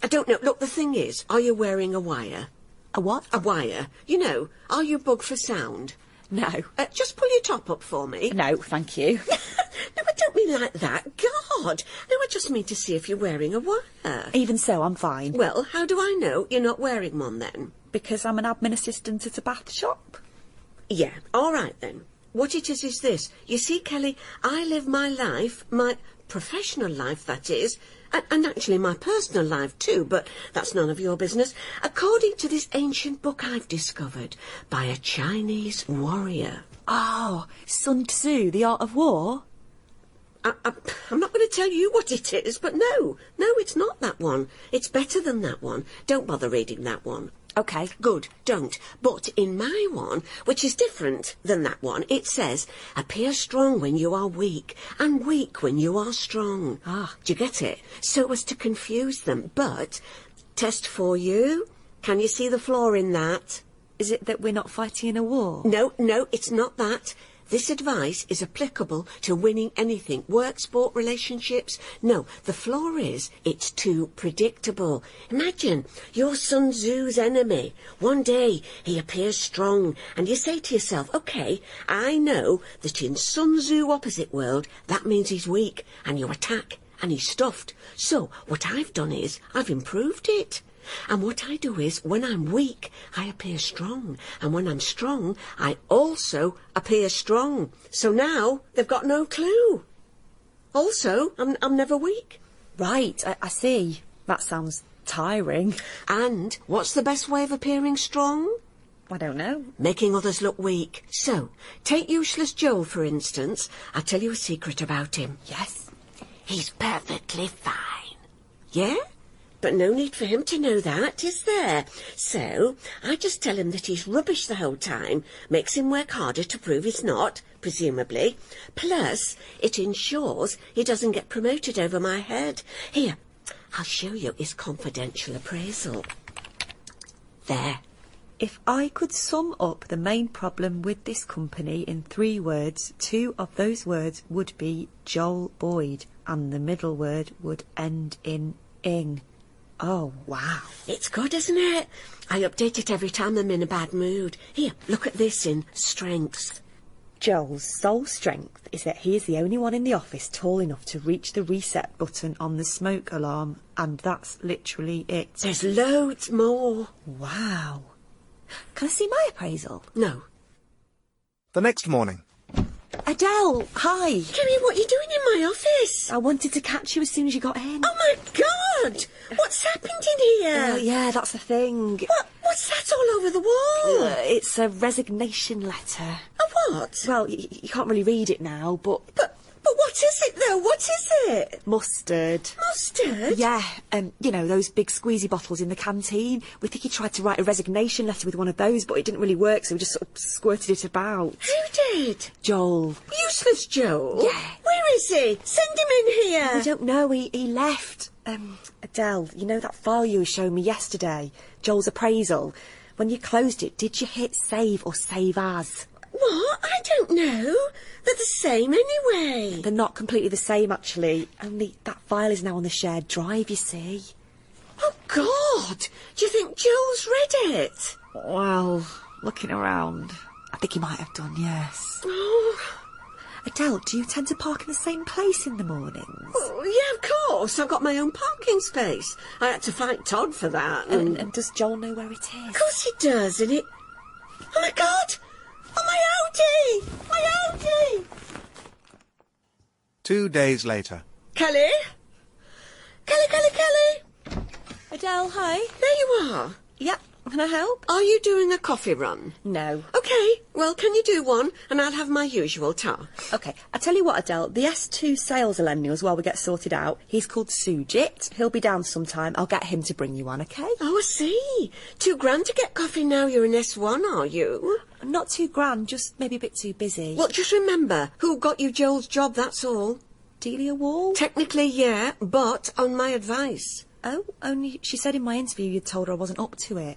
D: I don't know. Look, the thing is, are you wearing a wire?
E: A what?
D: A wire. You know, are you bugged for sound?
E: No.
D: Just pull your top up for me.
E: No, thank you.
D: No, I don't mean like that. God! No, I just mean to see if you're wearing a wire.
E: Even so, I'm fine.
D: Well, how do I know you're not wearing one then?
E: Because I'm an admin assistant at a bath shop.
D: Yeah, all right then. What it is this. You see, Kelly, I live my life, my professional life, that is, and actually my personal life too, but that's none of your business, according to this ancient book I've discovered by a Chinese warrior.
E: Oh, Sun Tzu, The Art of War?
D: I'm not going to tell you what it is, but no, it's not that one. It's better than that one. Don't bother reading that one.
E: OK.
D: Good, don't. But in my one, which is different than that one, it says, appear strong when you are weak, and weak when you are strong.
E: Ah.
D: Do you get it? So as to confuse them. But, test for you. Can you see the flaw in that?
E: Is it that we're not fighting in a war?
D: No, it's not that. This advice is applicable to winning anything. Work, sport, relationships. No, the flaw is it's too predictable. Imagine, you're Sun Tzu's enemy. One day, he appears strong, and you say to yourself, OK, I know that in Sun Tzu opposite world, that means he's weak, and you attack, and he's stuffed. So, what I've done is, I've improved it. And what I do is, when I'm weak, I appear strong. And when I'm strong, I also appear strong. So now, they've got no clue. Also, I'm never weak.
E: Right, I see. That sounds tiring.
D: And what's the best way of appearing strong?
E: I don't know.
D: Making others look weak. So, take useless Joel, for instance. I'll tell you a secret about him.
E: Yes?
D: He's perfectly fine. Yeah? But no need for him to know that, is there? So, I just tell him that he's rubbish the whole time, makes him work harder to prove he's not, presumably. Plus, it ensures he doesn't get promoted over my head. Here, I'll show you his confidential appraisal. There.
E: If I could sum up the main problem with this company in 3 words, 2 of those words would be Joel Boyd, and the middle word would end in ing. Oh, wow.
D: It's good, isn't it? I update it every time I'm in a bad mood. Here, look at this in strengths.
E: Joel's sole strength is that he is the only one in the office tall enough to reach the reset button on the smoke alarm, and that's literally it.
D: There's loads more.
E: Wow. Can I see my appraisal?
D: No.
A: The next morning.
E: Adele, hi.
D: Kerry, what are you doing in my office?
E: I wanted to catch you as soon as you got in.
D: Oh, my God! What's happened in here?
E: Yeah, that's the thing.
D: What's that all over the wall?
E: It's a resignation letter.
D: A what?
E: Well, you can't really read it now, but...
D: But what is it, though? What is it?
E: Mustard.
D: Mustard?
E: Yeah, you know, those big squeezy bottles in the canteen. We think he tried to write a resignation letter with one of those, but it didn't really work, so we just sort of squirted it about.
D: Who did?
E: Joel.
D: Useless Joel?
E: Yeah.
D: Where is he? Send him in here.
E: We don't know, he left. Adele, you know that file you were showing me yesterday? Joel's appraisal. When you closed it, did you hit save or save as?
D: What? I don't know. They're the same anyway.
E: They're not completely the same, actually. Only that file is now on the shared drive, you see.
D: Oh, God! Do you think Joel's read it?
E: Well, looking around, I think he might have done, yes.
D: Oh.
E: Adele, do you tend to park in the same place in the mornings?
D: Oh, yeah, of course. I've got my own parking space. I had to fight Todd for that.
E: And does Joel know where it is?
D: Of course he does, and it... Oh, my God! Oh, my Audi! My Audi!
A: 2 days later.
D: Kelly? Kelly!
E: Adele, hi.
D: There you are.
E: Yep, can I help?
D: Are you doing a coffee run?
E: No.
D: OK, well, can you do one? And I'll have my usual tar.
E: OK, I tell you what, Adele, the S2 sales are lending us while we get sorted out. He's called Sujit. He'll be down sometime. I'll get him to bring you one, OK?
D: Oh, I see. $2,000 to get coffee now you're in S1, are you?
E: Not $2,000, just maybe a bit too busy.
D: Well, just remember, who got you Joel's job, that's all.
E: Delia Wall?
D: Technically, yeah, but on my advice.
E: Oh, only she said in my interview you'd told her I wasn't up to it.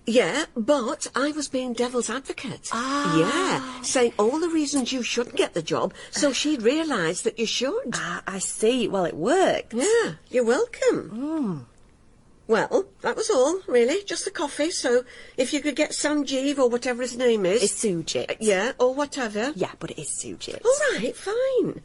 D: Yeah, but I was being devil's advocate.
E: Ah.
D: Yeah, saying all the reasons you shouldn't get the job, so she'd realise that you should.
E: Ah, I see. Well, it worked.
D: Yeah, you're welcome. Well, that was all, really, just the coffee, so if you could get Sanjeev or whatever his name is...
E: It's Sujit.
D: Yeah, or whatever.
E: Yeah, but it is Sujit.
D: All right, fine.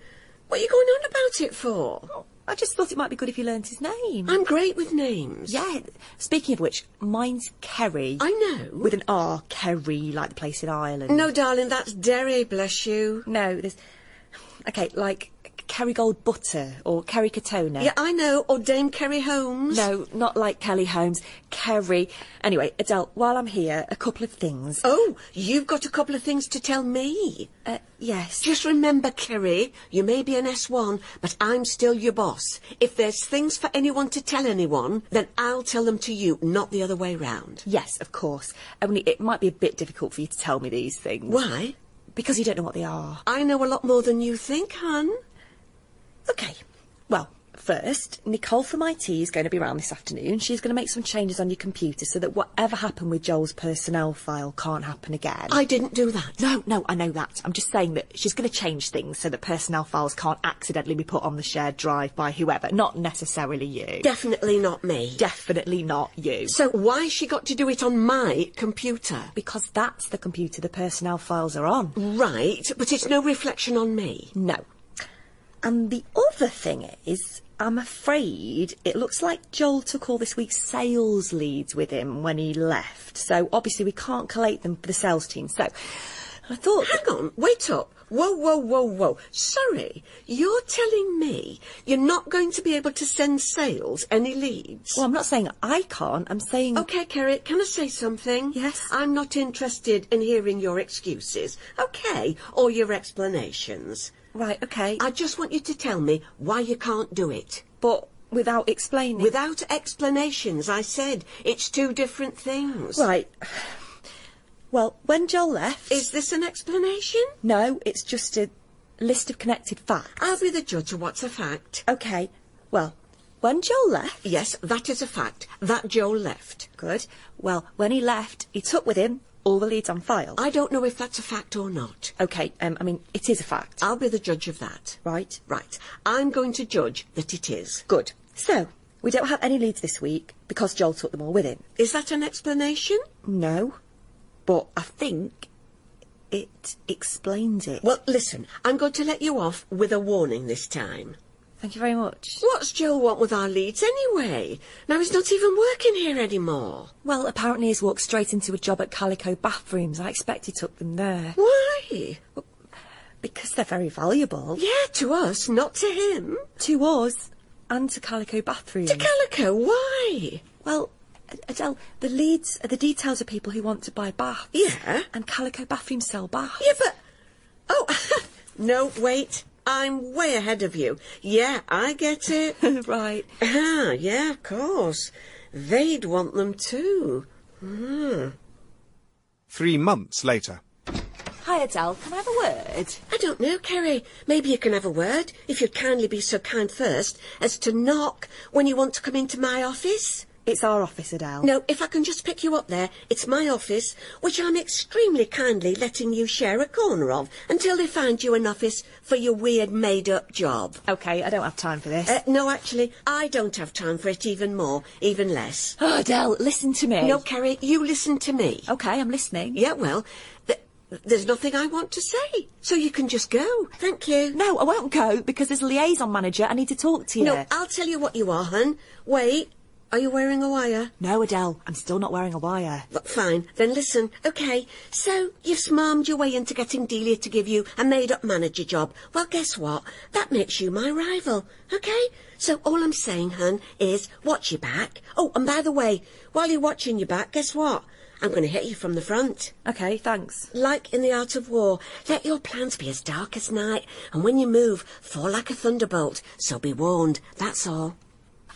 D: What are you going on about it for?
E: Oh, I just thought it might be good if you learnt his name.
D: I'm great with names.
E: Yeah, speaking of which, mine's Kerry.
D: I know.
E: With an R, Kerry, like the place in Ireland.
D: No, darling, that's Derry, bless you.
E: No, there's... OK, like Kerrygold Butter or Kerry Katona.
D: Yeah, I know, or Dame Kerry Holmes.
E: No, not like Kelly Holmes. Kerry. Anyway, Adele, while I'm here, a couple of things.
D: Oh, you've got a couple of things to tell me.
E: Yes.
D: Just remember, Kerry, you may be an S1, but I'm still your boss. If there's things for anyone to tell anyone, then I'll tell them to you, not the other way round.
E: Yes, of course. Only it might be a bit difficult for you to tell me these things.
D: Why?
E: Because you don't know what they are.
D: I know a lot more than you think, hon.
E: OK. Well, first, Nicole from IT is going to be around this afternoon. She's going to make some changes on your computer so that whatever happened with Joel's personnel file can't happen again.
D: I didn't do that.
E: No, I know that. I'm just saying that she's going to change things so that personnel files can't accidentally be put on the shared drive by whoever. Not necessarily you.
D: Definitely not me.
E: Definitely not you.
D: So why's she got to do it on my computer?
E: Because that's the computer the personnel files are on.
D: Right, but it's no reflection on me.
E: No. And the other thing is, I'm afraid it looks like Joel took all this week's sales leads with him when he left. So obviously we can't collate them for the sales team. So I thought...
D: Hang on, wait up. Whoa. Sorry, you're telling me you're not going to be able to send sales any leads?
E: Well, I'm not saying I can't. I'm saying...
D: OK, Kerry, can I say something?
E: Yes?
D: I'm not interested in hearing your excuses, OK, or your explanations.
E: Right, OK.
D: I just want you to tell me why you can't do it.
E: But without explaining...
D: Without explanations, I said. It's two different things.
E: Right. Well, when Joel left...
D: Is this an explanation?
E: No, it's just a list of connected facts.
D: I'll be the judge of what's a fact.
E: OK. Well, when Joel left...
D: Yes, that is a fact. That Joel left.
E: Good. Well, when he left, he took with him all the leads on file.
D: I don't know if that's a fact or not.
E: OK, I mean, it is a fact.
D: I'll be the judge of that.
E: Right.
D: Right. I'm going to judge that it is.
E: Good. So, we don't have any leads this week because Joel took them all with him.
D: Is that an explanation?
E: No. But I think it explains it.
D: Well, listen, I'm going to let you off with a warning this time.
E: Thank you very much.
D: What's Joel want with our leads anyway? Now he's not even working here anymore.
E: Well, apparently he's walked straight into a job at Calico Bathrooms. I expect he took them there.
D: Why?
E: Because they're very valuable.
D: Yeah, to us, not to him.
E: To us and to Calico Bathrooms.
D: To Calico, why?
E: Well, Adele, the leads are the details of people who want to buy baths.
D: Yeah?
E: And Calico Bathrooms sell baths.
D: Yeah, but... Oh, no, wait. I'm way ahead of you. Yeah, I get it.
E: Right.
D: Yeah, of course. They'd want them too.
A: 3 months later.
E: Hi, Adele. Can I have a word?
D: I don't know, Kerry. Maybe you can have a word, if you'd kindly be so kind first as to knock when you want to come into my office.
E: It's our office, Adele.
D: No, if I can just pick you up there, it's my office, which I'm extremely kindly letting you share a corner of until they find you an office for your weird made-up job.
E: OK, I don't have time for this.
D: No, actually, I don't have time for it even more, even less.
E: Oh, Adele, listen to me.
D: No, Kerry, you listen to me.
E: OK, I'm listening.
D: Yeah, well, there's nothing I want to say, so you can just go. Thank you.
E: No, I won't go, because as liaison manager, I need to talk to you.
D: No, I'll tell you what you are, hun. Wait. Are you wearing a wire?
E: No, Adele, I'm still not wearing a wire.
D: But fine, then listen. OK, so you've smarmed your way into getting Delia to give you a made-up manager job. Well, guess what? That makes you my rival, OK? So all I'm saying, hun, is watch your back. Oh, and by the way, while you're watching your back, guess what? I'm going to hit you from the front.
E: OK, thanks.
D: Like in the Art of War, let your plans be as dark as night, and when you move, fall like a thunderbolt. So be warned, that's all.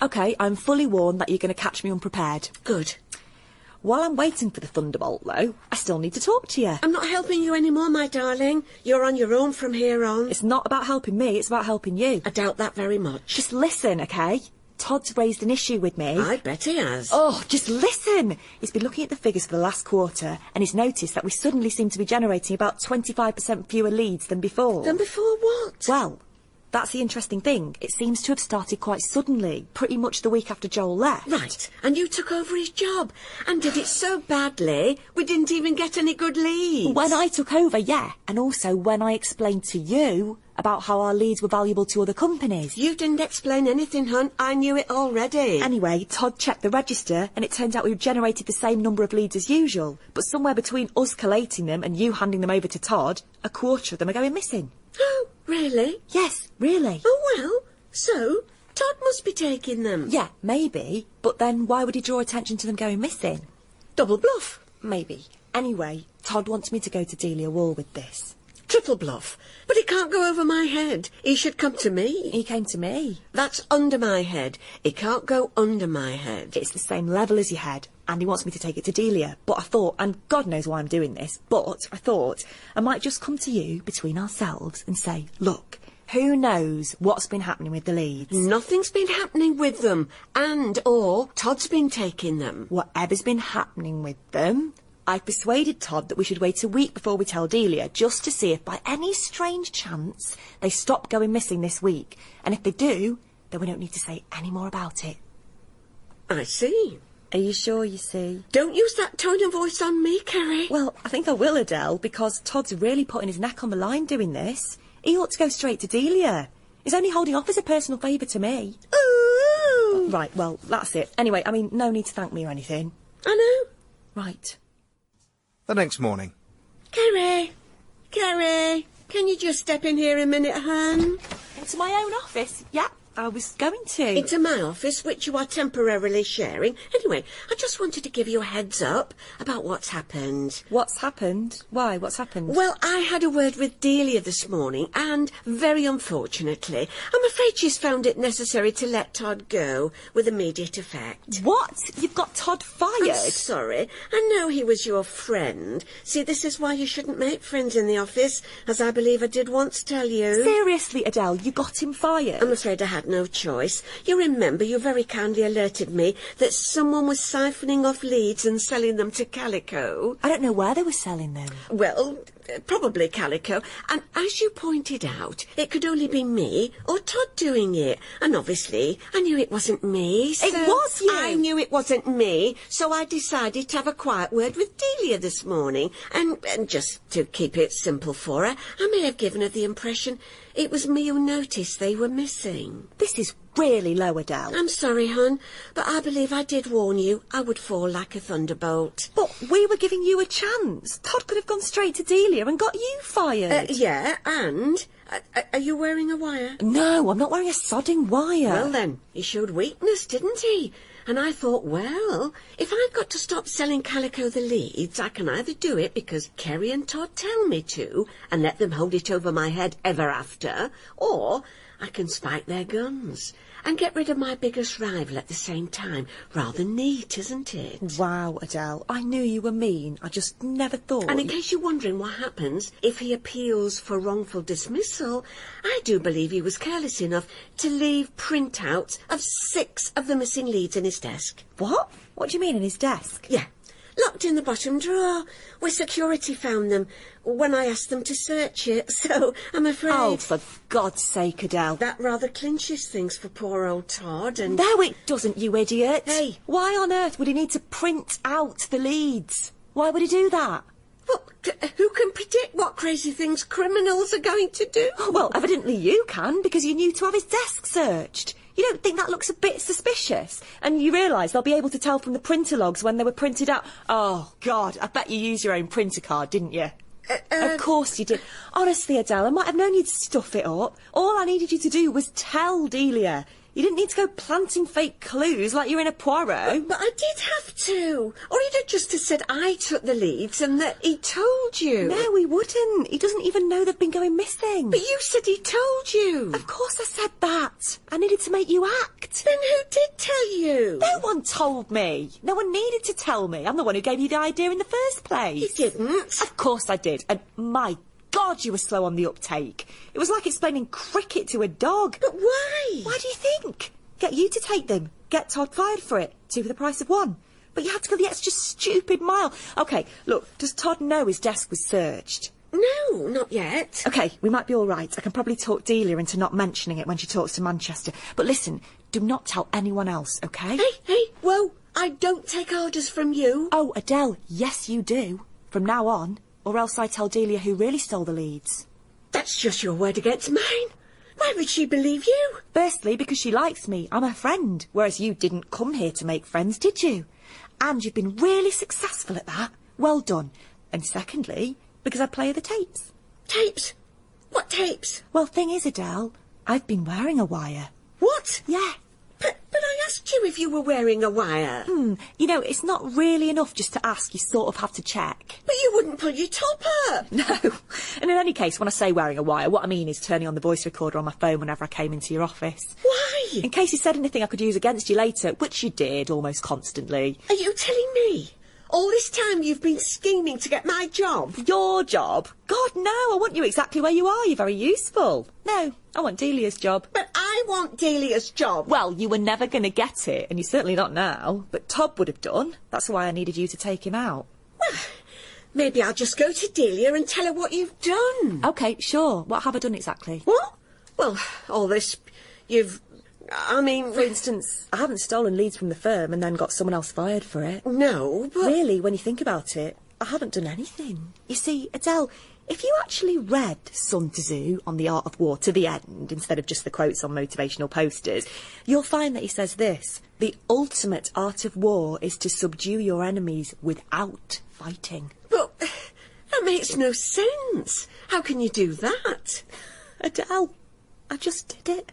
E: OK, I'm fully warned that you're going to catch me unprepared.
D: Good.
E: While I'm waiting for the thunderbolt, though, I still need to talk to you.
D: I'm not helping you anymore, my darling. You're on your own from here on.
E: It's not about helping me, it's about helping you.
D: I doubt that very much.
E: Just listen, OK? Todd's raised an issue with me.
D: I bet he has.
E: Oh, just listen! He's been looking at the figures for the last quarter, and he's noticed that we suddenly seem to be generating about 25% fewer leads than before.
D: Than before what?
E: Well, that's the interesting thing. It seems to have started quite suddenly, pretty much the week after Joel left.
D: Right, and you took over his job, and did it so badly, we didn't even get any good leads.
E: When I took over, yeah, and also when I explained to you about how our leads were valuable to other companies.
D: You didn't explain anything, hun. I knew it already.
E: Anyway, Todd checked the register, and it turned out we'd generated the same number of leads as usual, but somewhere between us collating them and you handing them over to Todd, a quarter of them are going missing.
D: Oh, really?
E: Yes, really.
D: Oh, well, so Todd must be taking them.
E: Yeah, maybe. But then why would he draw attention to them going missing?
D: Double bluff.
E: Maybe. Anyway, Todd wants me to go to Delia Wall with this.
D: Triple bluff. But it can't go over my head. He should come to me.
E: He came to me.
D: That's under my head. It can't go under my head.
E: It's the same level as your head, and he wants me to take it to Delia. But I thought, and God knows why I'm doing this, but I thought I might just come to you between ourselves and say, look, who knows what's been happening with the leads?
D: Nothing's been happening with them, or Todd's been taking them.
E: Whatever's been happening with them, I've persuaded Todd that we should wait a week before we tell Delia, just to see if by any strange chance they stop going missing this week. And if they do, then we don't need to say any more about it.
D: I see.
E: Are you sure you see?
D: Don't use that tone of voice on me, Kerry.
E: Well, I think I will, Adele, because Todd's really putting his neck on the line doing this. He ought to go straight to Delia. He's only holding off as a personal favour to me.
D: Ooh!
E: Right, well, that's it. Anyway, I mean, no need to thank me or anything.
D: I know.
E: Right.
A: The next morning.
D: Kerry, can you just step in here a minute, hon?
E: Into my own office? Yeah, I was going to.
D: Into my office, which you are temporarily sharing. Anyway, I just wanted to give you a heads up about what's happened.
E: What's happened? Why? What's happened?
D: Well, I had a word with Delia this morning, and very unfortunately, I'm afraid she's found it necessary to let Todd go with immediate effect.
E: What? You've got Todd fired?
D: I'm sorry. I know he was your friend. See, this is why you shouldn't make friends in the office, as I believe I did once tell you.
E: Seriously, Adele, you got him fired?
D: I'm afraid I had no choice. You remember you very kindly alerted me that someone was siphoning off leads and selling them to Calico.
E: I don't know where they were selling them.
D: Well, probably Calico. And as you pointed out, it could only be me or Todd doing it. And obviously, I knew it wasn't me. So
E: It was you!
D: I knew it wasn't me, so I decided to have a quiet word with Delia this morning. And just to keep it simple for her, I may have given her the impression it was me who noticed they were missing.
E: This is really low, Adele.
D: I'm sorry, hon, but I believe I did warn you I would fall like a thunderbolt.
E: But we were giving you a chance. Todd could have gone straight to Delia and got you fired.
D: Yeah, and... are you wearing a wire?
E: No, I'm not wearing a sodding wire.
D: Well then, he showed weakness, didn't he? And I thought, well, if I've got to stop selling Calico the leads, I can either do it because Kerry and Todd tell me to, and let them hold it over my head ever after, or I can spike their guns and get rid of my biggest rival at the same time. Rather neat, isn't it?
E: Wow, Adele, I knew you were mean. I just never thought...
D: And in case you're wondering what happens if he appeals for wrongful dismissal, I do believe he was careless enough to leave printouts of 6 of the missing leads in his desk.
E: What? What do you mean, in his desk?
D: Yeah, locked in the bottom drawer, where security found them when I asked them to search it, so I'm afraid...
E: Oh, for God's sake, Adele.
D: That rather clinches things for poor old Todd, and...
E: No, it doesn't, you idiot.
D: Hey.
E: Why on earth would he need to print out the leads? Why would he do that?
D: Well, who can predict what crazy things criminals are going to do?
E: Well, evidently you can, because you knew to have his desk searched. You don't think that looks a bit suspicious? And you realise they'll be able to tell from the printer logs when they were printed out. Oh, God, I bet you used your own printer card, didn't you? Of course you did. Honestly, Adele, I might have known you'd stuff it up. All I needed you to do was tell Delia. You didn't need to go planting fake clues like you're in a Poirot.
D: But I did have to. Or he'd have just said I took the leads and that he told you.
E: No, he wouldn't. He doesn't even know they've been going missing.
D: But you said he told you.
E: Of course I said that. I needed to make you act.
D: Then who did tell you?
E: No one told me. No one needed to tell me. I'm the one who gave you the idea in the first place.
D: You didn't.
E: Of course I did. And my God, you were slow on the uptake. It was like explaining cricket to a dog.
D: But why?
E: Why do you think? Get you to take them. Get Todd fired for it. 2 for the price of 1. But you had to go the extra stupid mile. OK, look, does Todd know his desk was searched?
D: No, not yet.
E: OK, we might be all right. I can probably talk Delia into not mentioning it when she talks to Manchester. But listen, do not tell anyone else, OK?
D: Hey, whoa, I don't take orders from you.
E: Oh, Adele, yes you do. From now on. Or else I tell Delia who really stole the leads.
D: That's just your word against mine. Why would she believe you?
E: Firstly, because she likes me. I'm her friend. Whereas you didn't come here to make friends, did you? And you've been really successful at that. Well done. And secondly, because I play her the tapes.
D: Tapes? What tapes?
E: Well, thing is, Adele, I've been wearing a wire.
D: What?
E: Yeah.
D: But I asked you if you were wearing a wire.
E: You know, it's not really enough just to ask. You sort of have to check.
D: But you wouldn't pull your top up.
E: No. And in any case, when I say wearing a wire, what I mean is turning on the voice recorder on my phone whenever I came into your office.
D: Why?
E: In case you said anything I could use against you later, which you did almost constantly.
D: Are you telling me? All this time you've been scheming to get my job?
E: Your job? God, no, I want you exactly where you are. You're very useful. No, I want Delia's job.
D: But I want Delia's job.
E: Well, you were never going to get it, and you're certainly not now. But Todd would have done. That's why I needed you to take him out.
D: Well, maybe I'll just go to Delia and tell her what you've done.
E: OK, sure. What have I done exactly?
D: What? Well, all this...
E: For instance, I haven't stolen leads from the firm and then got someone else fired for it.
D: No, but...
E: Really, when you think about it, I haven't done anything. You see, Adele, if you actually read Sun Tzu on the art of war to the end, instead of just the quotes on motivational posters, you'll find that he says this: the ultimate art of war is to subdue your enemies without fighting.
D: But that makes no sense. How can you do that?
E: Adele, I just did it.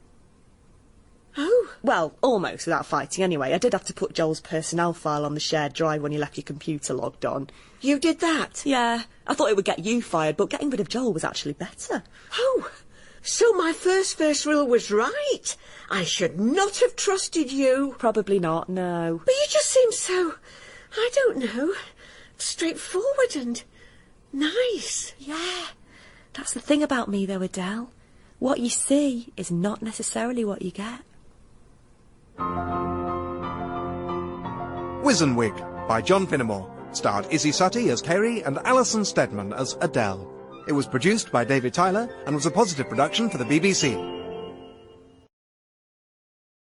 D: Oh.
E: Well, almost without fighting anyway. I did have to put Joel's personnel file on the shared drive when you left your computer logged on.
D: You did that?
E: Yeah. I thought it would get you fired, but getting rid of Joel was actually better.
D: Oh, so my first rule was right. I should not have trusted you.
E: Probably not, no.
D: But you just seem so, I don't know, straightforward and nice.
E: Yeah. That's the thing about me, though, Adele. What you see is not necessarily what you get.
A: Wysinnwyg by John Finnemore, starred Isy Suttie as Kerry and Alison Steadman as Adele. It was produced by David Tyler and was a Pozzitive production for the BBC.